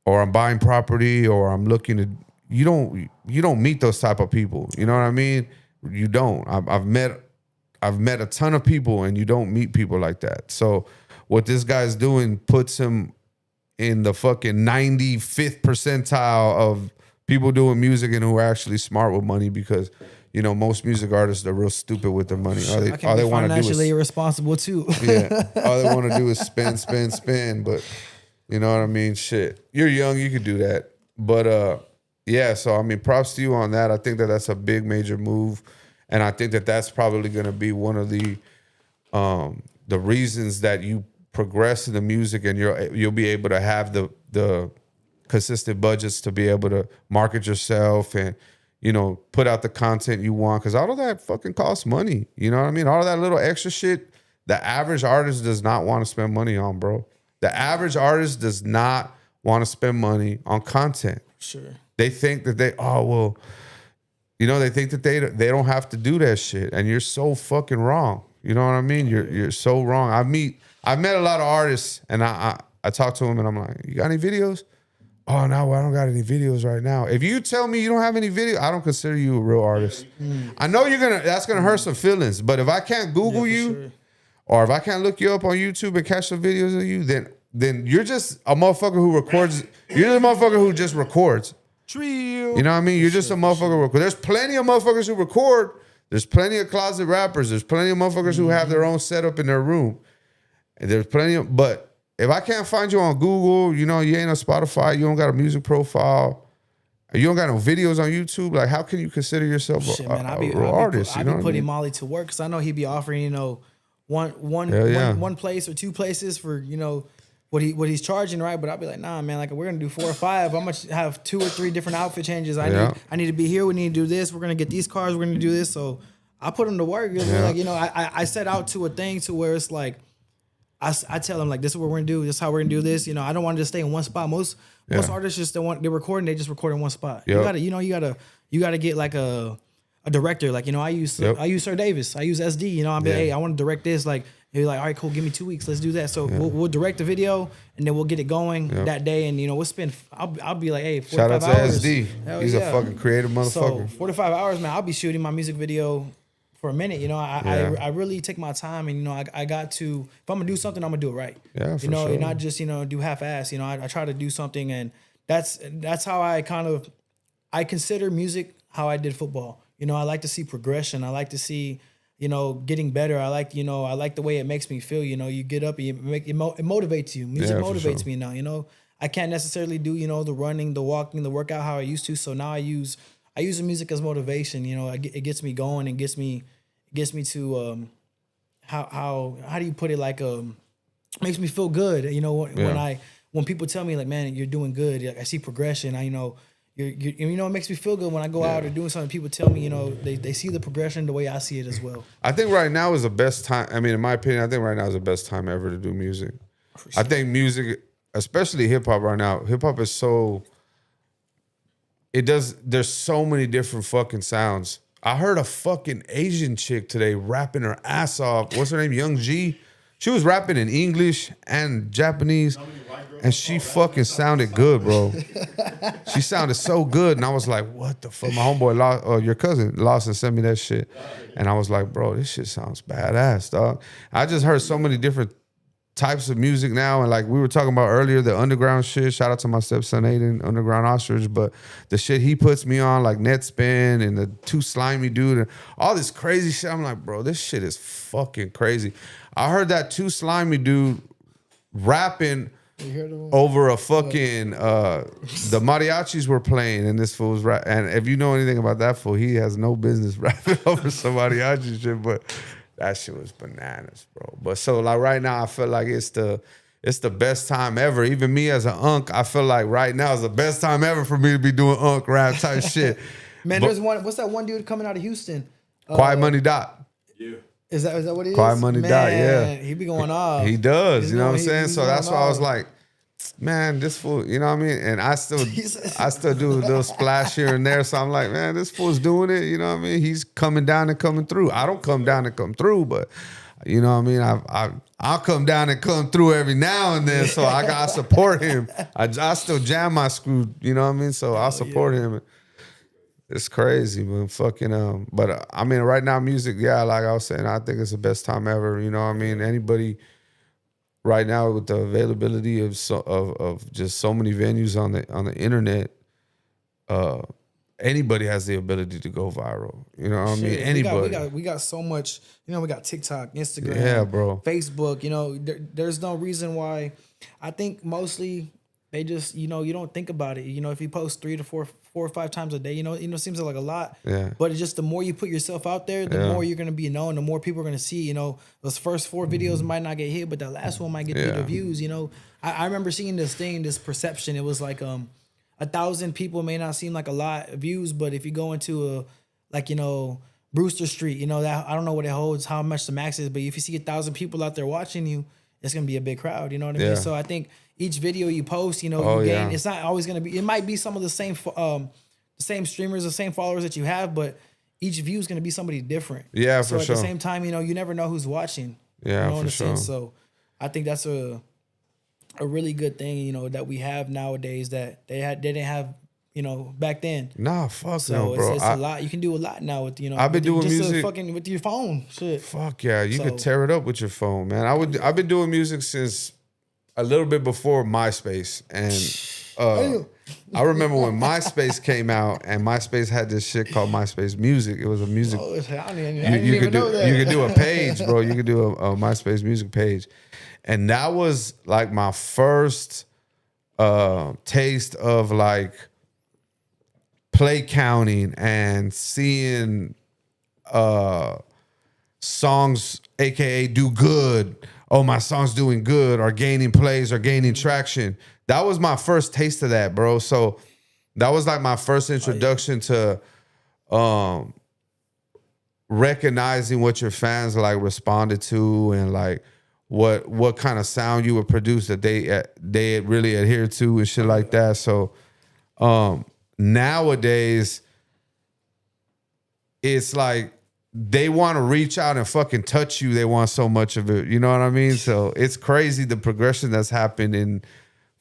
or I'm buying property, or I'm looking to. You don't meet those type of people. You know what I mean? You don't. I've met a ton of people, and you don't meet people like that. So what this guy's doing puts him in the fucking 95th percentile of people doing music and who are actually smart with money, because, you know, most music artists are real stupid with their money. All they want to do is financially irresponsible too. Yeah, all they want to do is spend. But you know what I mean? Shit, you're young, you could do that. But yeah. So I mean, props to you on that. I think that that's a big major move, and I think that that's probably going to be one of the reasons that you progress in the music, and you'll be able to have the consistent budgets to be able to market yourself and, you know, put out the content you want, because all of that fucking costs money. You know what I mean? All of that little extra shit, the average artist does not want to spend money on, bro. The average artist does not want to spend money on content. Sure. They think that they think that they don't have to do that shit, and you're so fucking wrong. You know what I mean? You're so wrong. I've met a lot of artists, and I talk to them, and I'm like, you got any videos? Oh no, I don't got any videos right now. If you tell me you don't have any video, I don't consider you a real artist. I know that's gonna hurt some feelings, but if I can't Google you, or if I can't look you up on YouTube and catch some videos of you, then you're just a motherfucker who records. You're the motherfucker who just records. Trill. You know what I mean? You're just a motherfucker who records. There's plenty of motherfuckers who record. There's plenty of closet rappers. There's plenty of motherfuckers who have their own setup in their room. And there's plenty of, but if I can't find you on Google, you know, you ain't on Spotify, you don't got a music profile, you don't got no videos on YouTube, like, how can you consider yourself a real artist? I be putting Molly to work, because I know he'd be offering, you know, one place or two places for, you know, what he's charging, right? But I'll be like, nah, man, like, we're gonna do 4 or 5. I'm gonna have 2 or 3 different outfit changes. I need to be here. We need to do this. We're gonna get these cars. We're gonna do this. So I put him to work. Like, you know, I set out to a thing to where it's like, I tell them, like, this is what we're gonna do. This is how we're gonna do this. You know, I don't want to just stay in one spot. Most artists just they're recording. They just record in one spot. Yep. You gotta get like a director. Like, you know, I use Sir Davis. I use SD. You know, I'm like, hey, I want to direct this. Like, he'll be like, all right, cool, give me 2 weeks. Let's do that. So we'll direct the video, and then we'll get it going that day. And, you know, we'll spend. I'll be like, hey, 45 hours. Shout out to SD. He's a fucking creative motherfucker. So 45 hours, man. I'll be shooting my music video for a minute. You know, I really take my time, and, you know, I got to, if I'm gonna do something, I'm gonna do it right. Yeah, for sure. And not just, you know, do half-ass. You know, I try to do something, and that's how I consider music how I did football. You know, I like to see progression. I like to see, you know, getting better. I like the way it makes me feel. You know, you get up and it motivates you. Music motivates me now. You know, I can't necessarily do, you know, the running, the walking, the workout how I used to. So now I use the music as motivation. You know, it gets me going and gets me to how do you put it, like makes me feel good. You know, when people tell me, like, man, you're doing good. Like, I see progression. You know, you know, it makes me feel good when I go out or doing something. People tell me, you know, they see the progression the way I see it as well. I think right now is the best time. I mean, in my opinion, I think right now is the best time ever to do music. Sure. I think music, especially hip hop right now, hip hop is so. There's so many different fucking sounds. I heard a fucking Asian chick today rapping her ass off. What's her name? Young G. She was rapping in English and Japanese, and she fucking sounded good, bro. She sounded so good, and I was like, what the fuck? My homeboy, your cousin, Lawson, sent me that shit. And I was like, bro, this shit sounds badass, dog. I just heard so many different types of music now, and like we were talking about earlier, the underground shit. Shout out to my stepson Aiden, Underground Ostrich. But the shit he puts me on, like Netspin and the Too Slimy Dude, and all this crazy shit. I'm like, bro, this shit is fucking crazy. I heard that Too Slimy Dude rapping over a fucking the mariachis were playing, and this fool was rap. And if you know anything about that fool, he has no business rapping over some mariachi shit, but that shit was bananas, bro. But so like right now, I feel like it's the best time ever. Even me as an unk, I feel like right now is the best time ever for me to be doing unk rap type shit. Man, there's one. What's that one dude coming out of Houston? Quiet Money Dot. Yeah. Is that what it is? Quiet Money Man, Dot, yeah. He be going off. He does, you know what I'm He's saying? So that's why I was going like, man, this fool, you know what I mean? And I still do a little splash here and there. So I'm like, man, this fool's doing it, you know what I mean? He's coming down and coming through. I don't come down and come through, but you know what I mean? I'll come down and come through every now and then. So I gotta support him. I still jam my screw, you know what I mean? So I'll support him. It's crazy, man. Fucking but I mean, right now, music, yeah, like I was saying, I think it's the best time ever. You know what I mean? Anybody right now with the availability of just so many venues on the internet, anybody has the ability to go viral. You know what I mean? Anybody. We got so much. You know, we got TikTok, Instagram, yeah, bro, Facebook. You know, there's no reason why. I think mostly they just, you know, you don't think about it. You know, if you post 3 to 4 or 5 times a day, you know, it seems like a lot. Yeah. But it's just the more you put yourself out there, the more you're gonna be known, the more people are gonna see. You know, those first 4 videos might not get hit, but that last one might get the views. You know, I remember seeing this perception. It was like 1,000 people may not seem like a lot of views, but if you go into Brewster Street, you know, that I don't know what it holds, how much the max is, but if you see 1,000 people out there watching you, it's gonna be a big crowd. You know what I mean? So I think each video you post, you know, you gain. It's not always gonna be. It might be some of the same streamers, the same followers that you have, but each view is gonna be somebody different. Yeah, so for sure. At the same time, you know, you never know who's watching. Yeah, you know, for sure. So I think that's a really good thing, you know, that we have nowadays that they didn't have, you know, back then. Nah, fuck So no, bro. it's a lot. You can do a lot now with, you know. I've been doing just music fucking with your phone. Shit. Fuck yeah, you could tear it up with your phone, man. I've been doing music since a little bit before MySpace, and I remember when MySpace came out, and MySpace had this shit called MySpace Music. It was a music. I didn't even know that. You could do a page, bro. You could do a MySpace music page, and that was like my first taste of like play counting and seeing songs, aka do good. Oh, my song's doing good, or gaining plays, or gaining traction. That was my first taste of that, bro. So that was like my first introduction to recognizing what your fans like responded to, and like what kind of sound you would produce that they really adhere to and shit like that. So nowadays it's like they want to reach out and fucking touch you. They want so much of it. You know what I mean? So it's crazy the progression that's happened in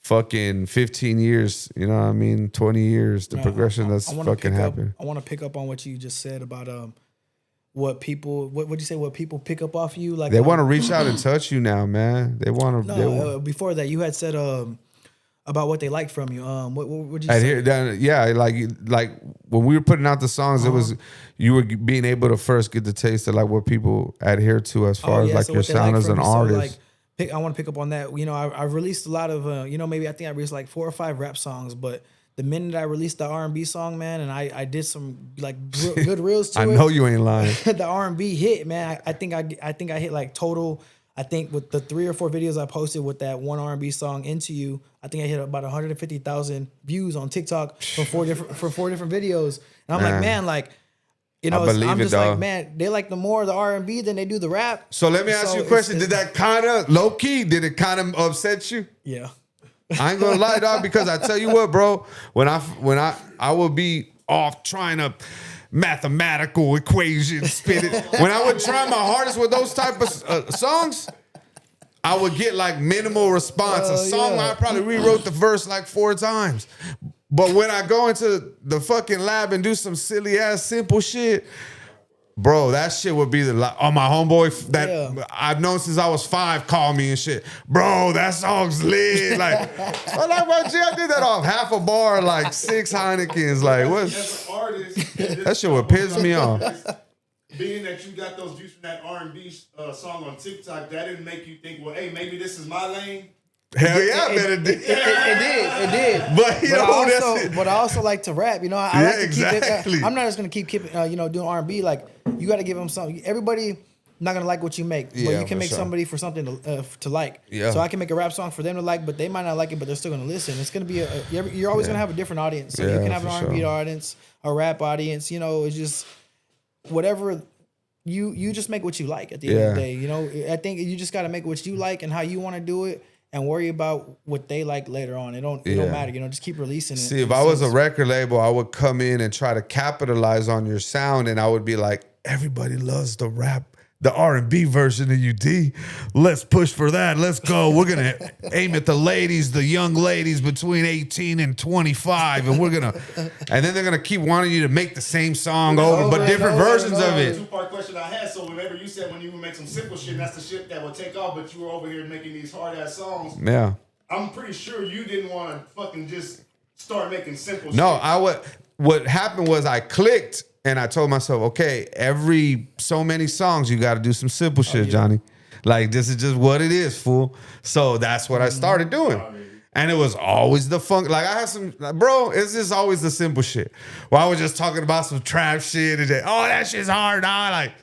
fucking 15 years. You know what I mean? 20 years. The progression that's fucking happened. I want to pick up on what you just said about what people, what would you say, what people pick up off you? Like they want to reach out and touch you now, man. They want to. Before that, you had said about what they liked from you. What would you say? Yeah, like when we were putting out the songs, it was you were being able to first get the taste of like what people adhere to as far as like your sound as an artist. So, I want to pick up on that. You know, I've released a lot of you know, maybe I think I released like 4 or 5 rap songs, but the minute I released the R&B song, man, and I did some like good reels to it. I know you ain't lying. The R&B hit, man. I think I hit like total. I think with the 3 or 4 videos I posted with that one R&B song, Into You, I think I hit about 150,000 views on TikTok for 4 different videos. And I'm like, man, like, you know, I'm just like, man, they like the more the R&B than they do the rap. So let me ask you a question. Did that kind of low key? Did it kind of upset you? Yeah. I ain't gonna lie, dog, because I tell you what, bro, when I would be off trying to mathematical equations spit it. When I would try my hardest with those type of songs, I would get like minimal response. A song I probably rewrote the verse like 4 times. But when I go into the fucking lab and do some silly ass simple shit, bro, that shit would be my homeboy that I've known since I was 5 call me and shit. Bro, that song's lit. Like, I'm like, bro, gee, I did that off half a bar, like 6 Heinekens. Like, what? As an artist, That shit would piss me off. Being that you got those views from that R&B song on TikTok, that didn't make you think, well, hey, maybe this is my lane? Hell yeah, I bet it did. It did. But I also like to rap. You know, I like to exactly. keep it. I'm not just gonna keep doing R&B. Like, you got to give them something. Everybody not gonna like what you make, but you can make somebody for something to like. Yeah. So I can make a rap song for them to like, but they might not like it, but they're still gonna listen. It's gonna be you're always gonna have a different audience. So you can have an R&B audience, a rap audience. You know, it's just whatever. You just make what you like at the end of the day. You know, I think you just got to make what you like and how you want to do it, and worry about what they like later on. It don't matter. You know, just keep releasing it. See, if I was a record label, I would come in and try to capitalize on your sound, and I would be like, everybody loves the rap, the R&B version of you, D. Let's push for that. Let's go. We're going to aim at the ladies, the young ladies between 18 and 25. And and then they're going to keep wanting you to make the same song over, but different versions of it. Two-part question I had. So whenever you said when you would make some simple shit, that's the shit that would take off, but you were over here making these hard-ass songs. Yeah. I'm pretty sure you didn't want to fucking just start making simple shit. No, what happened was I clicked. And I told myself, okay, every so many songs, you got to do some simple shit, Johnny. Like, this is just what it is, fool. So that's what I started doing. And it was always the funk. Like, I had some, bro, it's just always the simple shit. Well, I was just talking about some trap shit and that shit's hard, dog. Like,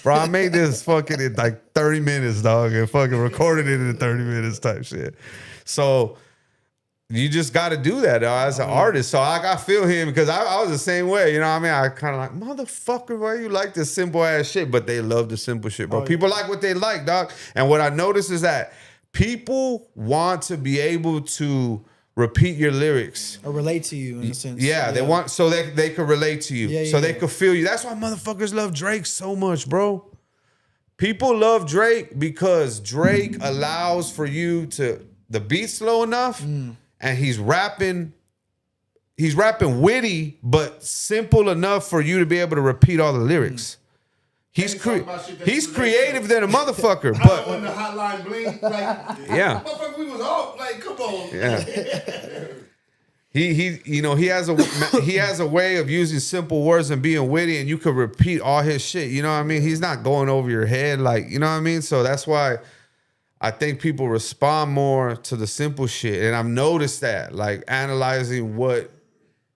bro, I made this fucking in like 30 minutes, dog, and fucking recorded it in 30 minutes type shit. So you just got to do that as an artist. So I feel him because I was the same way. You know what I mean? I kind of like, motherfucker, why you like this simple ass shit? But they love the simple shit, bro. People like what they like, dog. And what I noticed is that people want to be able to repeat your lyrics. Or relate to you in a sense. Yeah, they want so they could relate to you. Yeah, they could feel you. That's why motherfuckers love Drake so much, bro. People love Drake because Drake allows for you to, the beat's slow enough. And he's rapping witty, but simple enough for you to be able to repeat all the lyrics. He's creative than a motherfucker. But when the hotline bling, like, motherfucker, we was off. Like, come on. Yeah. He has a way of using simple words and being witty, and you could repeat all his shit. You know what I mean? He's not going over your head, like, you know what I mean? So that's why I think people respond more to the simple shit. And I've noticed that, like, analyzing what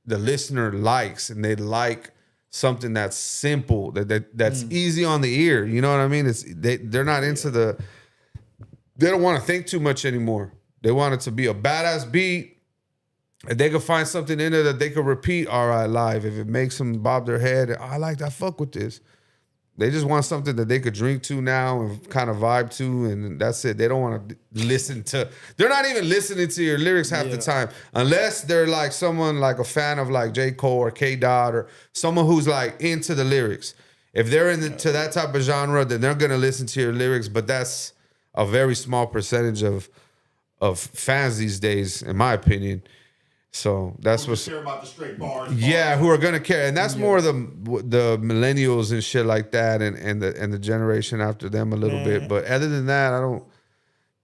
the listener likes, and they like something that's simple, that's easy on the ear. You know what I mean? They're not into they don't want to think too much anymore. They want it to be a badass beat. If they could find something in there that they could repeat, all right, live. If it makes them bob their head, I fuck with this. They just want something that they could drink to now and kind of vibe to, and that's it. They don't want to listen to. They're not even listening to your lyrics half the time, unless they're like someone like a fan of like J. Cole or K. Dot or someone who's like into the lyrics. If they're into that type of genre, then they're gonna listen to your lyrics. But that's a very small percentage of fans these days, in my opinion. So that's what's care about the straight bars. Yeah, who are gonna care, and that's more the millennials and shit like that, and the generation after them a little bit. But other than that,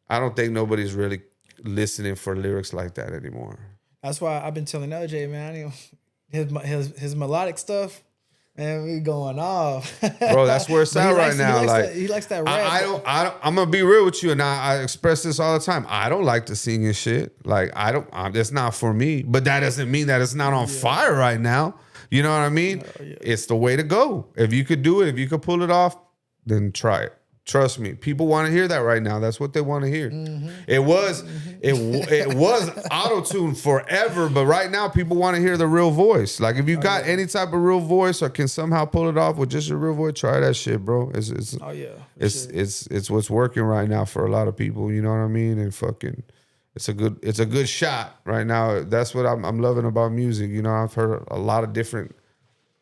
I don't think nobody's really listening for lyrics like that anymore. That's why I've been telling LJ, man, his melodic stuff. Man, we going off, bro. That's where it's at right now. He likes that rap. I'm gonna be real with you, and I express this all the time. I don't like to sing and shit. Like that's not for me. But that doesn't mean that it's not on fire right now. You know what I mean? It's the way to go. If you could do it, if you could pull it off, then try it. Trust me, people want to hear that right now. That's what they want to hear. It was auto-tuned forever, but right now people want to hear the real voice. Like if you got any type of real voice or can somehow pull it off with just your real voice, try that shit, bro. It's what's working right now for a lot of people. You know what I mean? And fucking, it's a good shot right now. That's what I'm loving about music. You know, I've heard a lot of different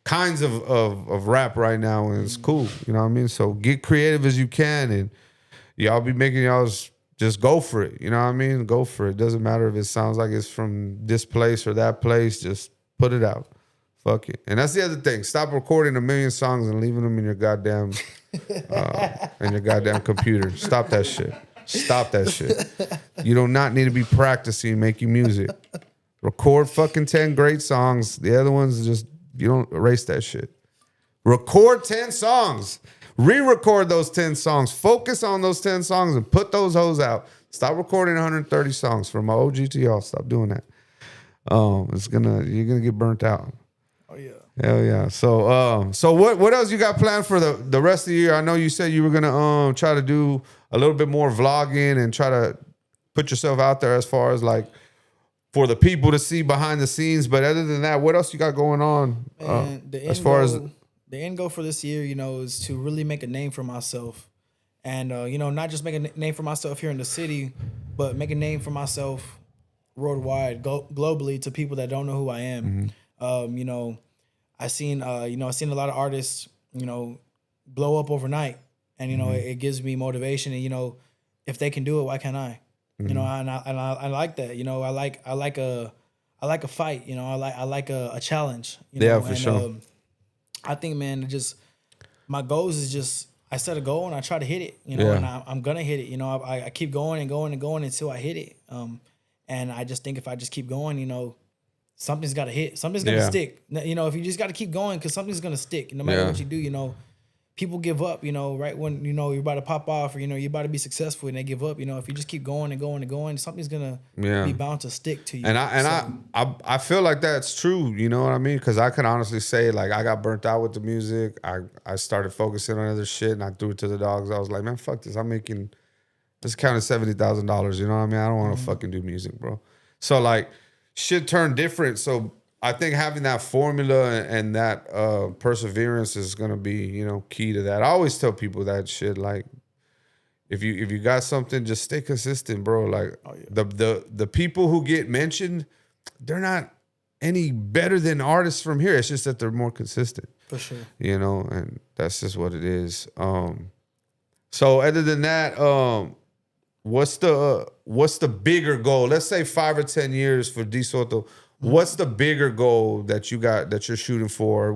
kinds of rap right now, and it's cool. You know what I mean? So get creative as you can, and y'all be making y'all's just go for it. You know what I mean? Go for it. Doesn't matter if it sounds like it's from this place or that place. Just put it out. Fuck it. And that's the other thing. Stop recording a million songs and leaving them in your goddamn computer. Stop that shit. Stop that shit. You do not need to be practicing making music. Record fucking 10 great songs. The other ones just, you don't erase that shit. Record 10 songs. Re-record those 10 songs. Focus on those 10 songs and put those hoes out. Stop recording 130 songs from my OG to y'all. Stop doing that. You're gonna get burnt out. Oh yeah. Hell yeah. So what else you got planned for the rest of the year? I know you said you were gonna try to do a little bit more vlogging and try to put yourself out there as far as like for the people to see behind the scenes. But other than that, what else you got going on? The end goal for this year, is to really make a name for myself. And, not just make a name for myself here in the city, but make a name for myself worldwide, globally to people that don't know who I am. I seen a lot of artists, blow up overnight. And, it gives me motivation. And, if they can do it, why can't I? And I like that. I like a fight. I like a challenge. For sure. I think, man, my goals is just I set a goal and I try to hit it, and I'm gonna hit it. I keep going and going and going until I hit it. And I just think if I just keep going, something's got to hit, something's gonna stick. If you just got to keep going, because something's gonna stick. No matter what you do, people give up. Right when you're about to pop off, or you're about to be successful, and they give up. If you just keep going and going and going, something's gonna be bound to stick to you. And I feel like that's true. You know what I mean? Because I can honestly say, like, I got burnt out with the music. I started focusing on other shit, and I threw it to the dogs. I was like, man, fuck this. I'm making this counted $70,000. You know what I mean? I don't want to fucking do music, bro. So like, shit turned different. So I think having that formula and that perseverance is gonna be, key to that. I always tell people that shit. Like, if you got something, just stay consistent, bro. Like, the people who get mentioned, they're not any better than artists from here. It's just that they're more consistent. For sure. And that's just what it is. So other than that, what's the bigger goal? Let's say 5 or 10 years for Dee oto. What's the bigger goal that you got that you're shooting for?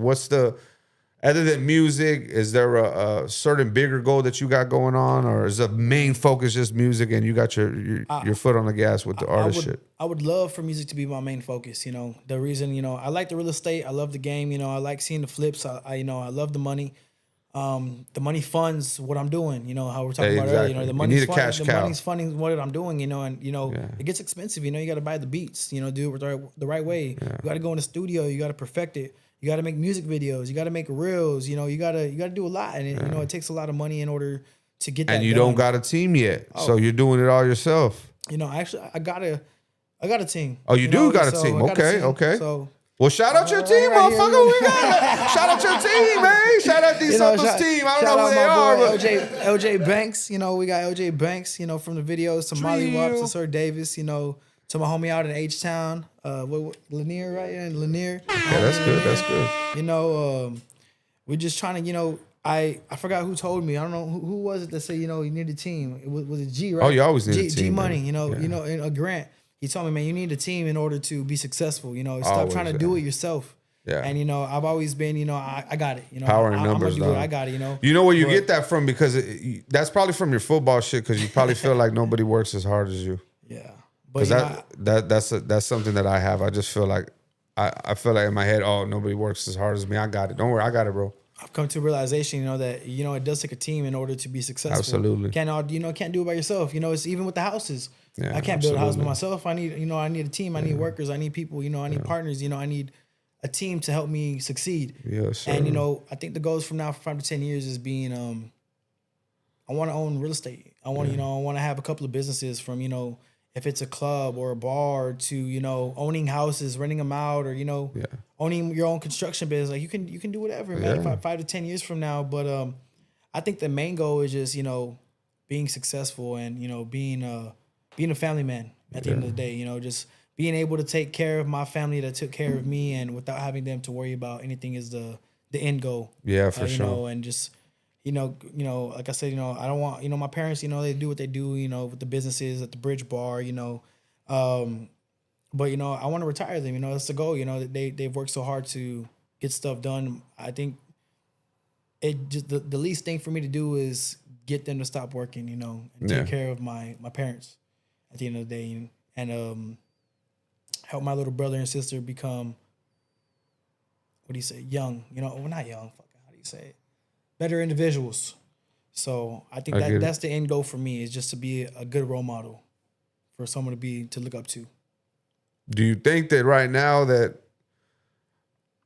Other than music, is there a certain bigger goal that you got going on, or is the main focus just music and you got your foot on the gas with the artist shit? I would love for music to be my main focus. The reason, I like the real estate. I love the game. I like seeing the flips. I love the money. The money funds what I'm doing. How we're talking about earlier. The money's money's funding what I'm doing. It gets expensive. You got to buy the beats. Do it the right way. You got to go in the studio. You got to perfect it. You got to make music videos. You got to make reels. You got to do a lot, and it takes a lot of money in order to get that. And you done. don't got a team yet, so you're doing it all yourself. Actually, I got a team. Oh, you do got a team. Okay. So. Well, shout out your team, motherfucker. We got it. Shout out your team, man. Shout out Dee oto's team. I don't know who they are, but LJ Banks. We got LJ Banks. From the videos to Molly Wops to Sir Davis. To my homie out in H-Town, Lanier, right? Yeah, Lanier. Yeah, that's good. That's good. We're just trying to, I forgot who told me. I don't know who was it that said, you need a team. Was it G, right? Oh, you always need a team. G Money, in a grant. He told me, man, you need a team in order to be successful. Stop trying to do it yourself. Yeah. And I've always been, I got it. Power in numbers, I'm gonna do it. I got it. You know where you get that from? Because that's probably from your football shit. Because you probably feel like nobody works as hard as you. Yeah. Because that's something that I have. I just feel like I feel like in my head, oh, nobody works as hard as me. I got it. Don't worry, I got it, bro. I've come to a realization, that it does take a team in order to be successful. Absolutely. Can't do it by yourself. It's even with the houses. Yeah, I can't build a house by myself. I need I need a team. I need workers. I need people. I need partners. I need a team to help me succeed. Yes, sir. And I think the goals from now for 5 to 10 years is being I want to own real estate. I want I want to have a couple of businesses from if it's a club or a bar to owning houses, renting them out, or owning your own construction business. Like you can do whatever, man. 5 to 10 years from now. But I think the main goal is just being successful and being a family man at the end of the day. Just being able to take care of my family that took care of me, and without having them to worry about anything is the end goal. Yeah, for sure. And just Like I said, I don't want, my parents, they do what they do, with the businesses at the Bridge Bar, but I want to retire them. That's the goal. That they've worked so hard to get stuff done. I think it just the least thing for me to do is get them to stop working, and take care of my parents at the end of the day, and help my little brother and sister become, what do you say, young? Well, not young. How do you say it? Better individuals. So I think that's the end goal for me, is just to be a good role model for someone to look up to. Do you think that right now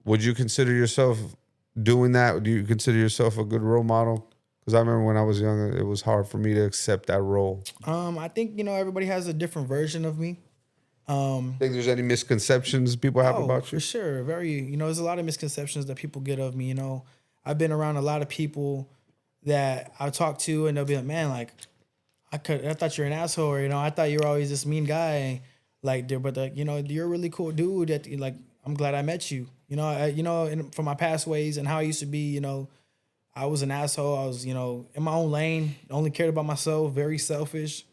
would you consider yourself doing that? Do you consider yourself a good role model? Because I remember when I was young, it was hard for me to accept that role. I think, everybody has a different version of me. Think there's any misconceptions people have about you? For sure. Very, there's a lot of misconceptions that people get of me. I've been around a lot of people that I talk to, and they'll be like, man, like, I thought you're an asshole, or, I thought you were always this mean guy. Like, but you're a really cool dude. That, like, I'm glad I met you. From my past ways and how I used to be, I was an asshole. I was, in my own lane, only cared about myself, very selfish.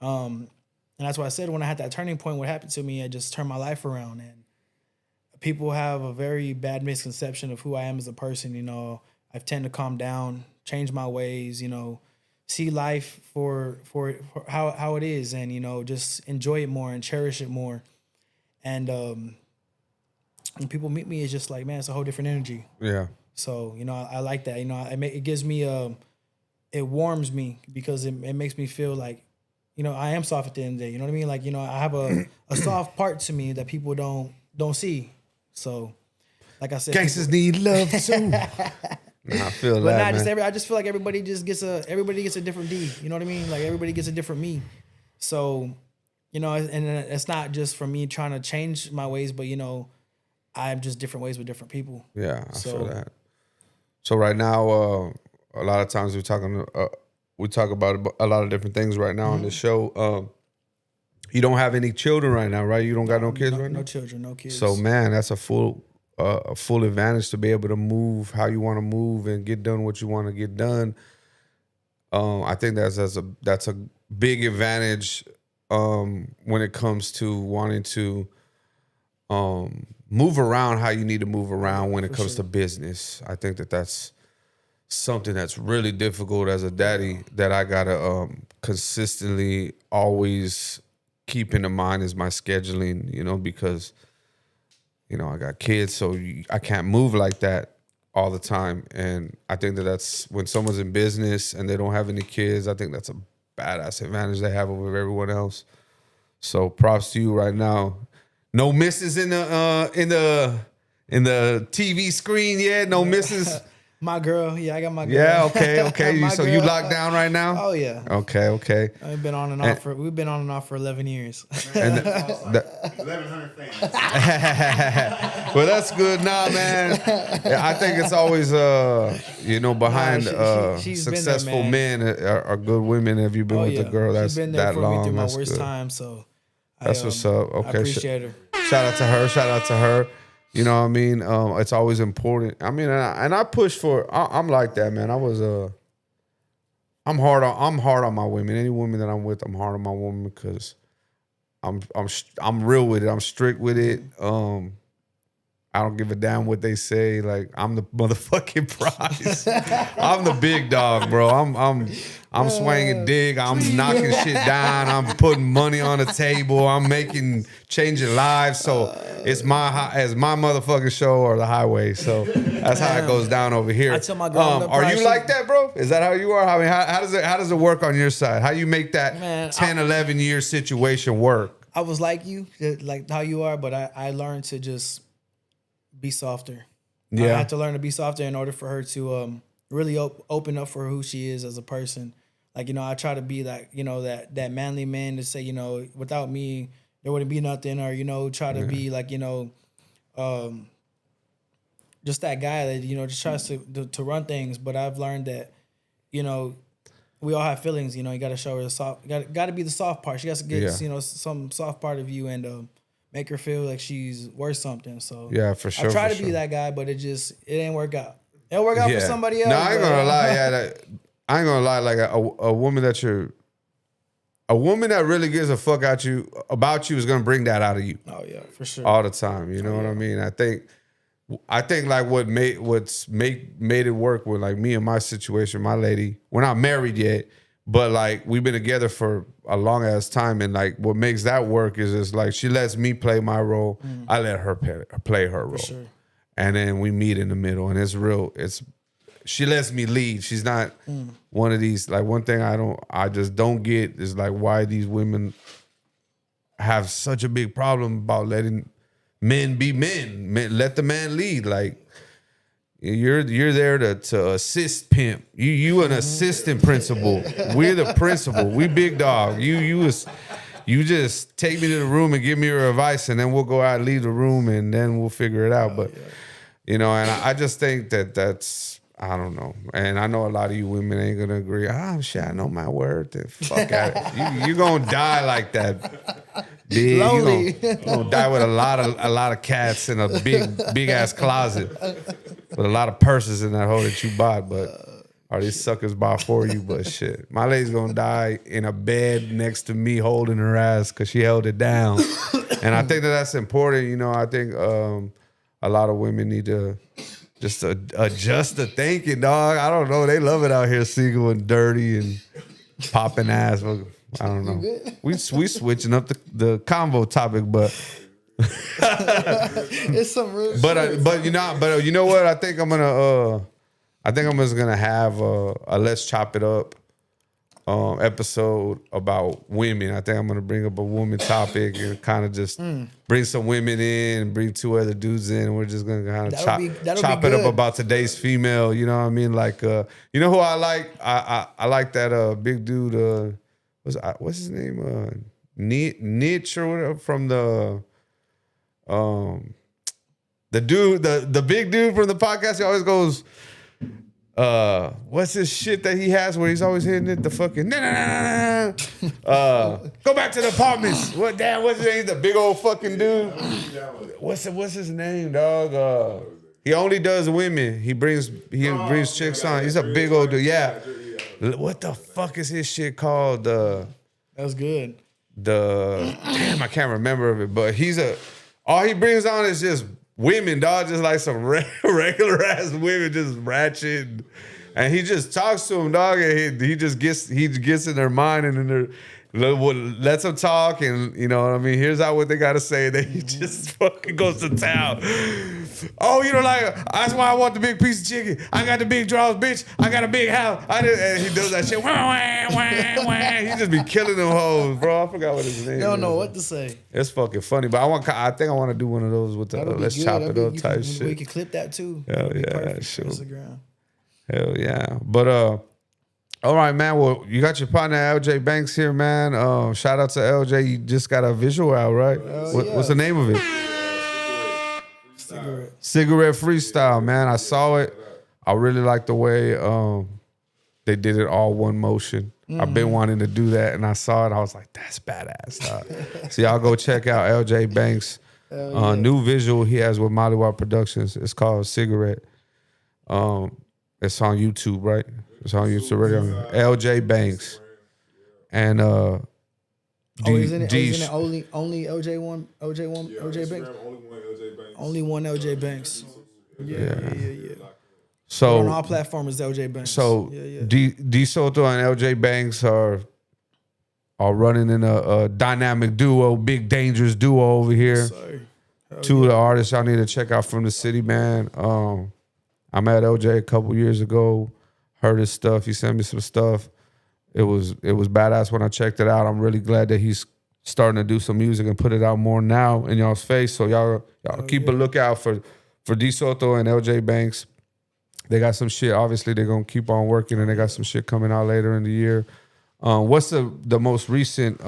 And that's why I said when I had that turning point, what happened to me, I just turned my life around. And people have a very bad misconception of who I am as a person. I tend to calm down, change my ways, see life for how it is, and just enjoy it more and cherish it more. And when people meet me, it's just like, man, it's a whole different energy. Yeah. So I like that. It gives me it warms me, because it makes me feel like, I am soft at the end of the day. You know what I mean? Like, I have a soft part to me that people don't see. So, like I said, gangsters need love too. I feel but that, not man. I just feel like everybody gets a different D. You know what I mean? Like, everybody gets a different me. So, and it's not just for me trying to change my ways, but I'm just different ways with different people. Yeah, I feel that. So right now, a lot of times we talk about a lot of different things right now on the show. You don't have any children right now, right? You don't got no kids right now? No children, no kids. So, man, that's a full advantage to be able to move how you want to move and get done what you want to get done. I think that's a big advantage when it comes to wanting to move around how you need to move around when it comes to business. I think that's something that's really difficult as a daddy that I gotta consistently always keep in mind is my scheduling, because I got kids, so I can't move like that all the time. And I think that's when someone's in business and they don't have any kids, I think that's a badass advantage they have over everyone else. So props to you right now. No misses in the TV screen yet. No misses. My girl, yeah, I got my girl. Yeah, okay. So you girl. locked down right now? Oh yeah. Okay. We've been on and off for 11 years. And 1,100 fans. Well, that's good now, man. I think it's always behind she's successful been there, men are good women. If you've been with a girl that's she's been there that for long, me through my that's worst good. time. So That's what's up. Okay, I appreciate her. Shout out to her. You know what I mean? It's always important. I mean, and I push for. I'm like that, man. I'm hard on my women. Any woman that I'm with, I'm hard on my woman because I'm real with it. I'm strict with it. I don't give a damn what they say. Like, I'm the motherfucking prize. I'm the big dog, bro. I'm swinging dig. I'm knocking shit down. I'm putting money on the table. I'm changing lives. So it's my motherfucking show or the highway. So that's how it goes down over here. I tell my girl, are you like that, bro? Is that how you are? I mean, how does it work on your side? How you make that 11 year situation work? I was like you, like how you are, but I learned to just be softer. Yeah. I had to learn to be softer in order for her to really open up for who she is as a person. Like, I try to be like, that manly man to say, without me, there wouldn't be nothing, or, try to be like, just that guy that, just tries to run things. But I've learned that, we all have feelings, you got to show her the soft, got to be the soft part. She has to get, some soft part of you and make her feel like she's worth something. So yeah, for sure. I try to be that guy, but it didn't work out. It'll work out for somebody else. No, I ain't but- gonna lie. Yeah, I ain't gonna lie. Like a woman a woman that really gives a fuck about you is gonna bring that out of you. Oh yeah, for sure. All the time. You know what I mean? I think like what made it work with like me and my situation, my lady. We're not married yet, but like we've been together for a long ass time, and like what makes that work is just like she lets me play my role, I let her play her role, sure. and then we meet in the middle, and it's real. She lets me lead. She's not one of these, like one thing I just don't get is like why these women have such a big problem about letting men be men. Let the man lead. Like you're there to assist pimp. You an assistant principal. We're the principal. We big dog. You just take me to the room and give me your advice, and then we'll go out and leave the room, and then we'll figure it out. But you know, and I just think that's. I don't know. And I know a lot of you women ain't gonna agree. Oh shit, I know my word. Then fuck out it. You gonna die like that. Big. You gonna die with a lot of cats in a big ass closet. With a lot of purses in that hole that you bought, but or these suckers bought for you, but shit. My lady's gonna die in a bed next to me holding her ass because she held it down. And I think that's important, you know. I think a lot of women need to just adjust the thinking, dog. I don't know. They love it out here, single and dirty and popping ass. I don't know. We switching up the combo topic, but It's some real shit. but you know what? I think I'm just gonna have a let's chop it up episode about women. I think I'm gonna bring up a woman topic and kind of just bring some women in, bring 2 other dudes in, and we're just gonna kind of chop it up about today's female. You know what I mean? Like, you know who I like? I like that big dude. What's his name? Nietzsche or whatever, from the dude, the big dude from the podcast. He always goes. What's this shit that he has where he's always hitting it? The fucking go back to the apartments. What's his name? The big old fucking dude. What's his name, dog? He only does women. He brings chicks on. He's a big old dude. Yeah. What the fuck is his shit called? That's good. Damn, I can't remember of it, but all he brings on is just women, dog, just like some regular ass women, just ratchet, and he just talks to them, dog, and he gets in their mind and in their lets them talk, and you know what I mean. Here's what they gotta say. Then he just fucking goes to town. Oh, you know, like that's why I want the big piece of chicken. I got the big draws, bitch. I got a big house. And he does that shit. Wah, wah, wah, wah. He just be killing them hoes, bro. I forgot what his name. Don't know what to say. It's fucking funny, but I think I want to do one of those with the let's chop it up type shit. We can clip that too. Hell yeah, sure. Instagram. Hell yeah, but all right, man. Well, you got your partner LJ Banks here, man. Shout out to LJ. You just got a visual out, right? What's the name of it? Cigarette Freestyle, man. I saw it. I really like the way they did it all one motion. I've been wanting to do that, and I saw it. I was like, that's badass, dog. So y'all go check out LJ Banks. New visual he has with Mollywood Productions. It's called Cigarette. It's on YouTube, right? It's on YouTube already. LJ Banks. And isn't it only OJ one? OJ Banks? Only one LJ Banks. Yeah. So on all platforms, LJ Banks. So Dee Soto and LJ Banks are running in a dynamic duo, big dangerous duo over here. Two of the artists y'all need to check out from the city, man. I met LJ a couple years ago, heard his stuff. He sent me some stuff. It was badass when I checked it out. I'm really glad that he's starting to do some music and put it out more now in y'all's face. So y'all keep a lookout for Dee Soto and LJ Banks. They got some shit. Obviously, they're gonna keep on working, and they got some shit coming out later in the year. What's the most recent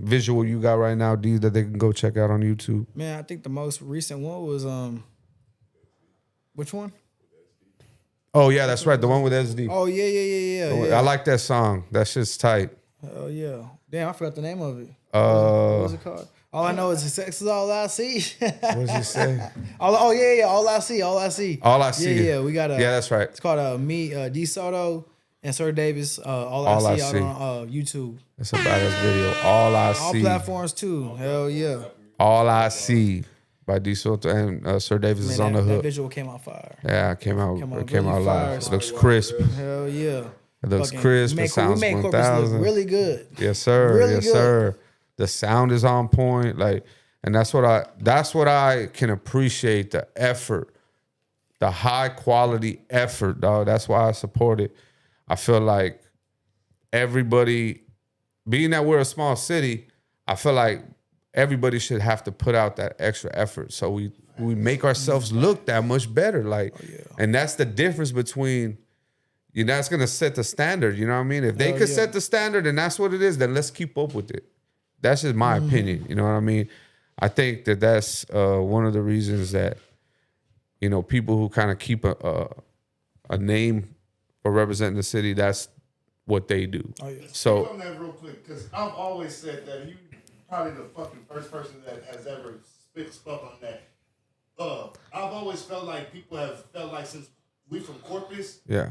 visual you got right now, D, that they can go check out on YouTube? Man, I think the most recent one was which one? Oh yeah, that's right, the one with SD. Oh yeah. I like that song. That shit's tight. Oh yeah. Damn, I forgot the name of it. What was it called? All I know is the sex is all I see. What's he say? All I see. All I see. Yeah, we got Yeah, that's right. It's called Dee Oto and Sir Davis. All I see out on YouTube. That's a badass video. All I All see. platforms too. Hell yeah. All I see by Dee Oto and Sir Davis is on the That hook. visual came out fire. Yeah, it came out really live. fire. It looks crisp. Hell yeah. It looks Fucking- crisp. We It sounds made Corpus 1000. look really good. Yes, sir. Really yes, good. sir. The sound is on point. Like, and that's what I can appreciate, the effort, the high quality effort, dog. That's why I support it. I feel like everybody, being that we're a small city, I feel like everybody should have to put out that extra effort. So we make ourselves look that much better. Like, and that's the difference between, that's gonna set the standard. You know what I mean? If they could set the standard and that's what it is, then let's keep up with it. That's just my opinion. You know what I mean? I think that's one of the reasons that, people who kind of keep a name for representing the city, that's what they do. Oh yeah. So on that real quick, because I've always said that you probably the fucking first person that has ever spoke on that. I've always felt like people have felt like since we from Corpus, yeah,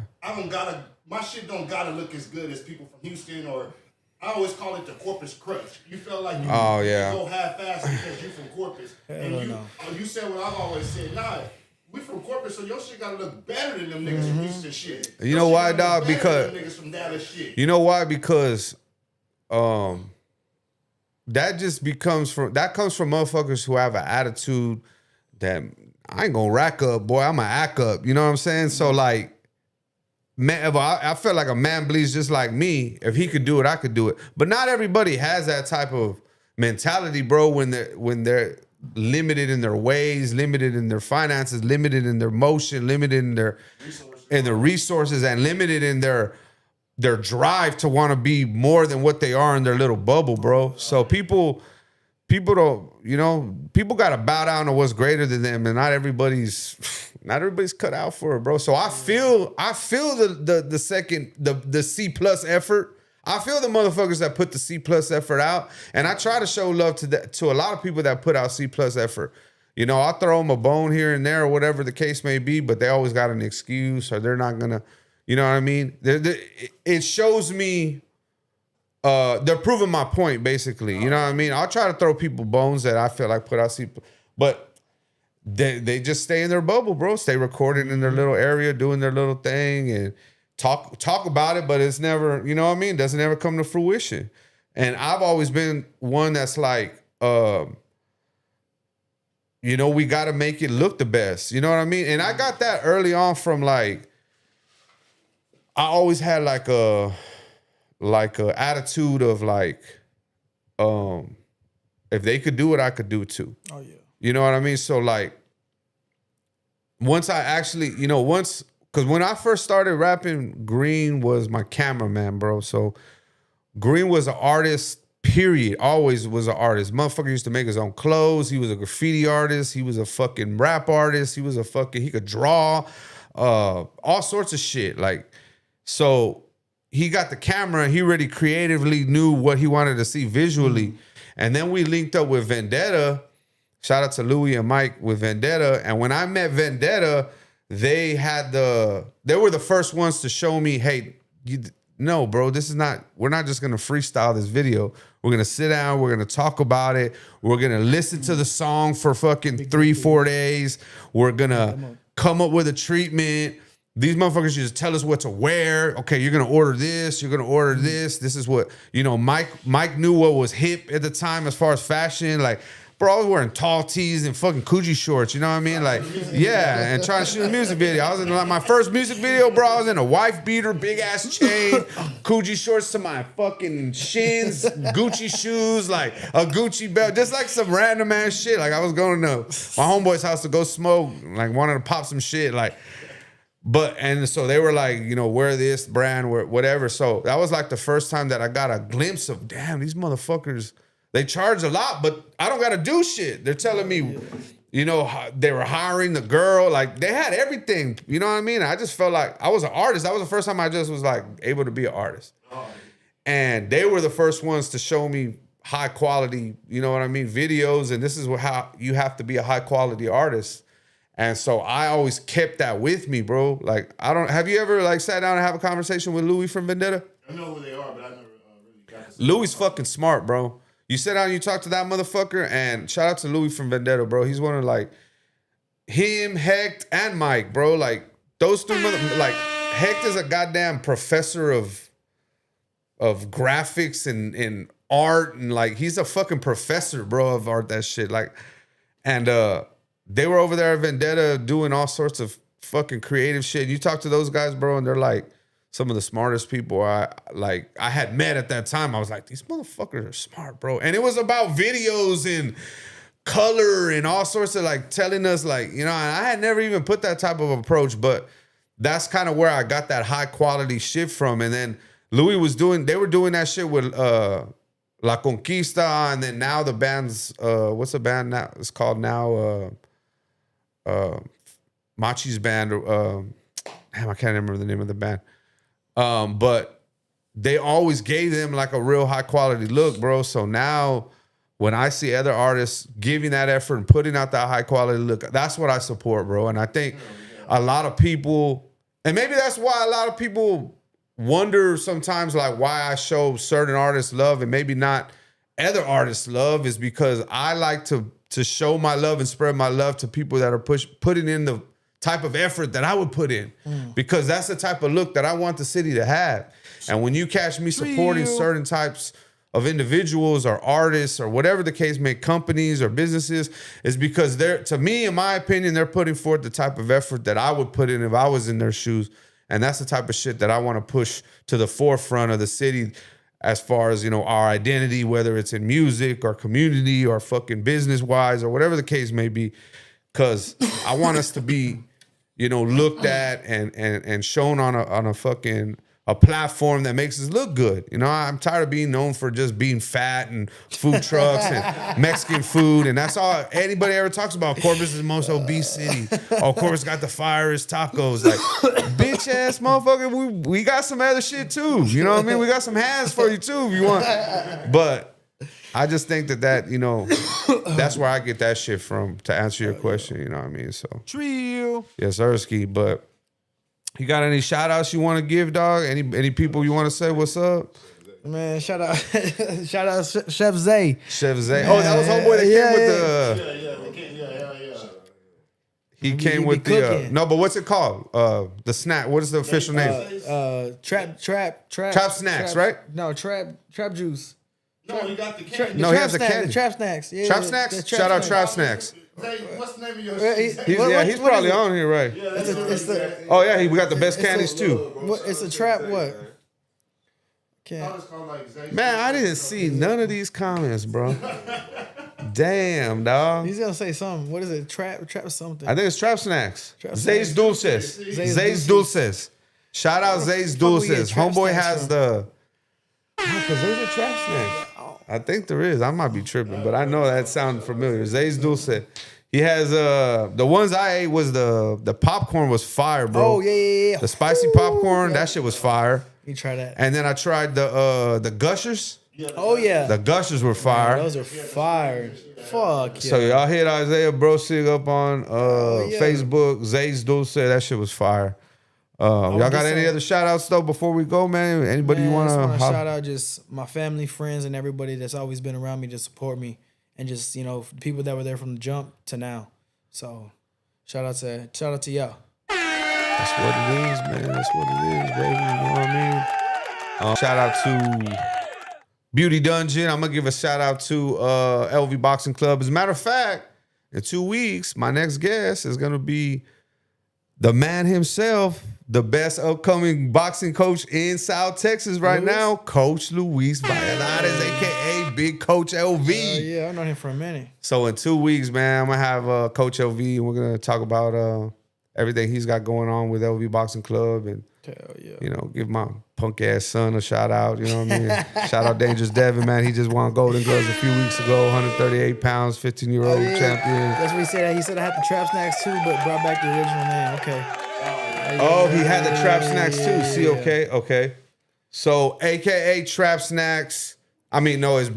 my shit don't gotta look as good as people from Houston, or I always call it the Corpus crutch. You felt like you go half-assed because you from Corpus. And you said what I've always said, nah, we from Corpus, so your shit gotta look better than them niggas from Houston shit. You know why, dog? Because niggas from Dallas shit. you know why? Because that comes from motherfuckers who have an attitude that I ain't gonna rack up, boy. I'm gonna act up. You know what I'm saying? So like, man, if I feel like a man bleeds just like me. If he could do it, I could do it. But not everybody has that type of mentality, bro. When they're limited in their ways, limited in their finances, limited in their motion, limited in their resources, and limited in their drive to want to be more than what they are in their little bubble, bro. So people don't, people got to bow down to what's greater than them, and not everybody's cut out for it, bro. So I feel the C+ effort. I feel the motherfuckers that put the C+ effort out, and I try to show love to a lot of people that put out C+ effort. I'll throw them a bone here and there or whatever the case may be, but they always got an excuse, or they're not gonna, you know what I mean? It shows me they're proving my point, basically. You know what I mean? I'll try to throw people bones that I feel like put out C+, but they just stay in their bubble, bro. Stay recording in their little area, doing their little thing, and talk about it, but it's never, you know what I mean? Doesn't ever come to fruition. And I've always been one that's like, we got to make it look the best. You know what I mean? And I got that early on from like, I always had like a attitude of like, if they could do it, I could do it too. Oh yeah. You know what I mean? So like, once I actually, because when I first started rapping, Green was my cameraman, bro. So Green was an artist, period. Always was an artist. Motherfucker used to make his own clothes. He was a graffiti artist. He was a fucking rap artist. He could draw, all sorts of shit. Like, so he got the camera. He already creatively knew what he wanted to see visually. And then we linked up with Vendetta. Shout out to Louie and Mike with Vendetta. And when I met Vendetta, they were the first ones to show me, hey, no, bro, we're not just gonna freestyle this video. We're gonna sit down, we're gonna talk about it, we're gonna listen to the song for fucking 3-4 days. We're gonna come up with a treatment. These motherfuckers just tell us what to wear. Okay, you're gonna order this, you're gonna order this. This is what, Mike knew what was hip at the time as far as fashion. Like, bro, I was wearing tall tees and fucking Coogi shorts, you know what I mean? Like, yeah, and trying to shoot a music video. I was in like my first music video, bro. I was in a wife beater, big ass chain, Coogi shorts to my fucking shins, Gucci shoes, like a Gucci belt, just like some random ass shit. Like I was going to my homeboy's house to go smoke, like wanted to pop some shit, like. And so they were like, wear this brand, wear whatever. So that was like the first time that I got a glimpse of, damn, these motherfuckers. They charge a lot, but I don't got to do shit. They're telling me, they were hiring the girl. Like, they had everything. You know what I mean? I just felt like I was an artist. That was the first time I just was, like, able to be an artist. And they were the first ones to show me high quality, you know what I mean, videos, and this is how you have to be a high quality artist. And so I always kept that with me, bro. Like, have you ever like sat down and have a conversation with Louis from Vendetta? I know who they are, but I never really got to see Louis fucking smart, bro. You sit down and you talk to that motherfucker, and shout out to Louis from Vendetta, bro. He's one of like him, Hecht, and Mike, bro. Like those two like Hecht is a goddamn professor of graphics and art, and like he's a fucking professor, bro, of art, that shit. Like, and they were over there at Vendetta doing all sorts of fucking creative shit. You talk to those guys, bro, and they're like some of the smartest people I had met at that time. I was like, these motherfuckers are smart, bro. And it was about videos and color and all sorts of like telling us like, you know, and I had never even put that type of approach, but that's kind of where I got that high quality shit from. And then Louis they were doing that shit with La Conquista, and then now the band's what's the band now? It's called now Machi's band. Damn, I can't remember the name of the band. But they always gave them like a real high quality look, bro. So now when I see other artists giving that effort and putting out that high quality look, that's what I support, bro. And I think a lot of people, and maybe that's why a lot of people wonder sometimes like why I show certain artists love and maybe not other artists love, is because I like to show my love and spread my love to people that are putting in the type of effort that I would put in, because that's the type of look that I want the city to have. And when you catch me supporting certain types of individuals or artists or whatever the case may, companies or businesses, is because to me, in my opinion, they're putting forth the type of effort that I would put in if I was in their shoes. And that's the type of shit that I want to push to the forefront of the city as far as, you know, our identity, whether it's in music or community or fucking business-wise or whatever the case may be. Because I want us to be, you know, looked at and shown on a fucking a platform that makes us look good. You know, I'm tired of being known for just being fat and food trucks and Mexican food, and that's all anybody ever talks about. Corpus is the most obese city. Oh, Corpus got the firest tacos. Like, bitch ass motherfucker, we got some other shit too. You know what I mean? We got some hands for you too if you want. But I just think that, you know, that's where I get that shit from, to answer your question, you know what I mean? So Trill. Yes, Ersky. But you got any shout outs you want to give, dog? Any people you want to say what's up? Man, shout out Chef Zay. Chef Zay. Oh, that was homeboy that came with the He came with the no, but what's it called? The snack. What is the official name? Trap snacks, right? No, trap juice. No, he got the candy. No, he has the candy. The Trap Snacks. Yeah, Trap Snacks? Shout out Trap Snacks. What's the name of your shit? He's probably on here, right? Yeah, we got the best candies too. It's a trap what? Man, I didn't see none of these comments, bro. Damn, dog. He's gonna say something. What is it? Trap something. I think it's Trap Snacks. Zay's Dulces. Zay's Dulces. Shout out Zay's Dulces. Homeboy has the... Because there's a Trap Snacks. I think there is. I might be tripping, but I know that sounds familiar. Zay's Dulce. He has the ones I ate was the popcorn was fire, bro. Oh yeah. The spicy popcorn, that shit was fire. You try that. And then I tried the Gushers. Oh yeah. The Gushers were fire. Man, those are fire. Fuck yeah. So y'all hit Isaiah Brosig up on Facebook. Zay's Dulce. That shit was fire. Y'all got any other shout outs though before we go, man? Anybody you want to shout out? Just my family, friends, and everybody that's always been around me to support me, and just, you know, people that were there from the jump to now. So shout out to y'all. That's what it is, man. That's what it is, baby. You know what I mean? Shout out to Beauty Dungeon. I'm gonna give a shout out to LV Boxing Club. As a matter of fact, in 2 weeks, my next guest is gonna be the man himself, the best upcoming boxing coach in South Texas right now, Coach Luis Valladares, a.k.a. Big Coach LV. Yeah, I've known him for a minute. So in 2 weeks, man, I'm going to have Coach LV, and we're going to talk about everything he's got going on with LV Boxing Club, and, you know, give my punk-ass son a shout-out, you know what I mean? Shout-out Dangerous Devin, man. He just won Golden Gloves a few weeks ago, 138 pounds, 15-year-old champion. That's what he said. He said I had the Trap Snacks too, but brought back the original name. Okay. Oh, he had the Trap Snacks too. See, okay. So, AKA Trap Snacks. I mean, no, it's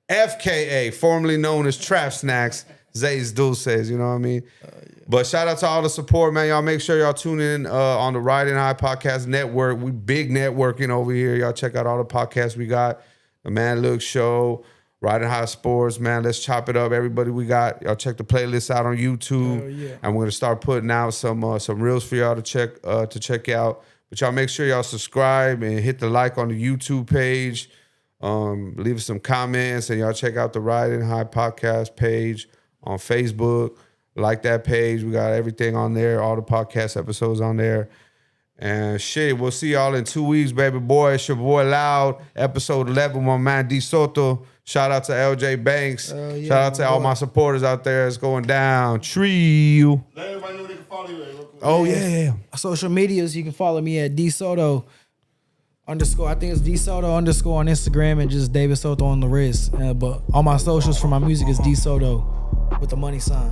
FKA, formerly known as Trap Snacks, Zay's Dulces, you know what I mean? Yeah. But shout out to all the support, man. Y'all make sure y'all tune in on the Ridin High Podcast Network. We big networking over here. Y'all check out all the podcasts we got. The Man Look Show, Ridin High Sports, man. Let's chop it up. Everybody we got. Y'all check the playlist out on YouTube. Yeah. And we're going to start putting out some reels for y'all to check out. But y'all make sure y'all subscribe and hit the like on the YouTube page. Leave us some comments, and y'all check out the Ridin High Podcast page on Facebook. Like that page. We got everything on there, all the podcast episodes on there. And shit, we'll see y'all in 2 weeks, baby boy. It's your boy Loud, episode 11, my man Dee Oto. Shout out to LJ Banks. Shout out to all my supporters out there. It's going down. Trill. Let everybody know they can follow you. Oh, yeah. Social medias, you can follow me at Dee Oto _ I think it's Dee Oto _ on Instagram and just David Soto on the wrist. But all my socials for my music is Dee Oto with the money sign.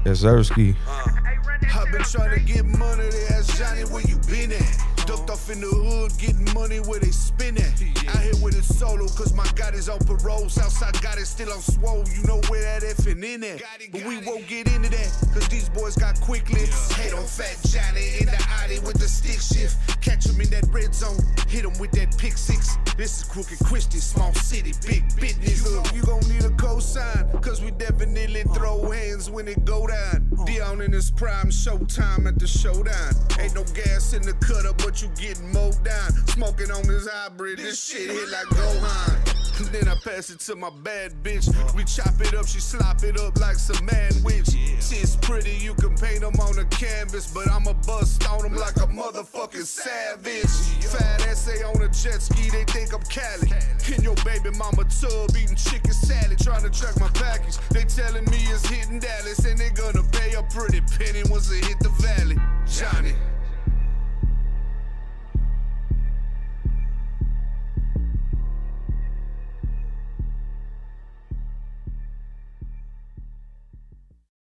Yes, Zersky. I've been trying to get money, they ask Johnny where you been at. Ducked off in the hood, getting money where they spin at. Out here with it solo, cause my God is on parole. Southside got it still on swole, you know where that effing in at. But we won't get into that, cause these boys got quick lips. Hate on Fat Johnny in the Audi with the stick shift. Catch him in that red zone, hit him with that pick six. This is Crooked Christian, small city, big business. You gon' need a cosign, cause we definitely throw hands when it go down. Dion in his prime, showtime at the showdown. Ain't no gas in the cutter, but you getting mowed down. Smoking on this hybrid, this shit hit like Gohan. Then I pass it to my bad bitch. We chop it up, she slop it up like some manwich. Shit's pretty, you can paint them on a canvas, but I'ma bust on them like a motherfucking savage. Fat essay on a jet ski, they think I'm Cali. In your baby mama tub, eating chicken salad, trying to track my package. They telling me it's hitting Dallas, and they gonna pay a pretty penny once it hit the valley. Johnny.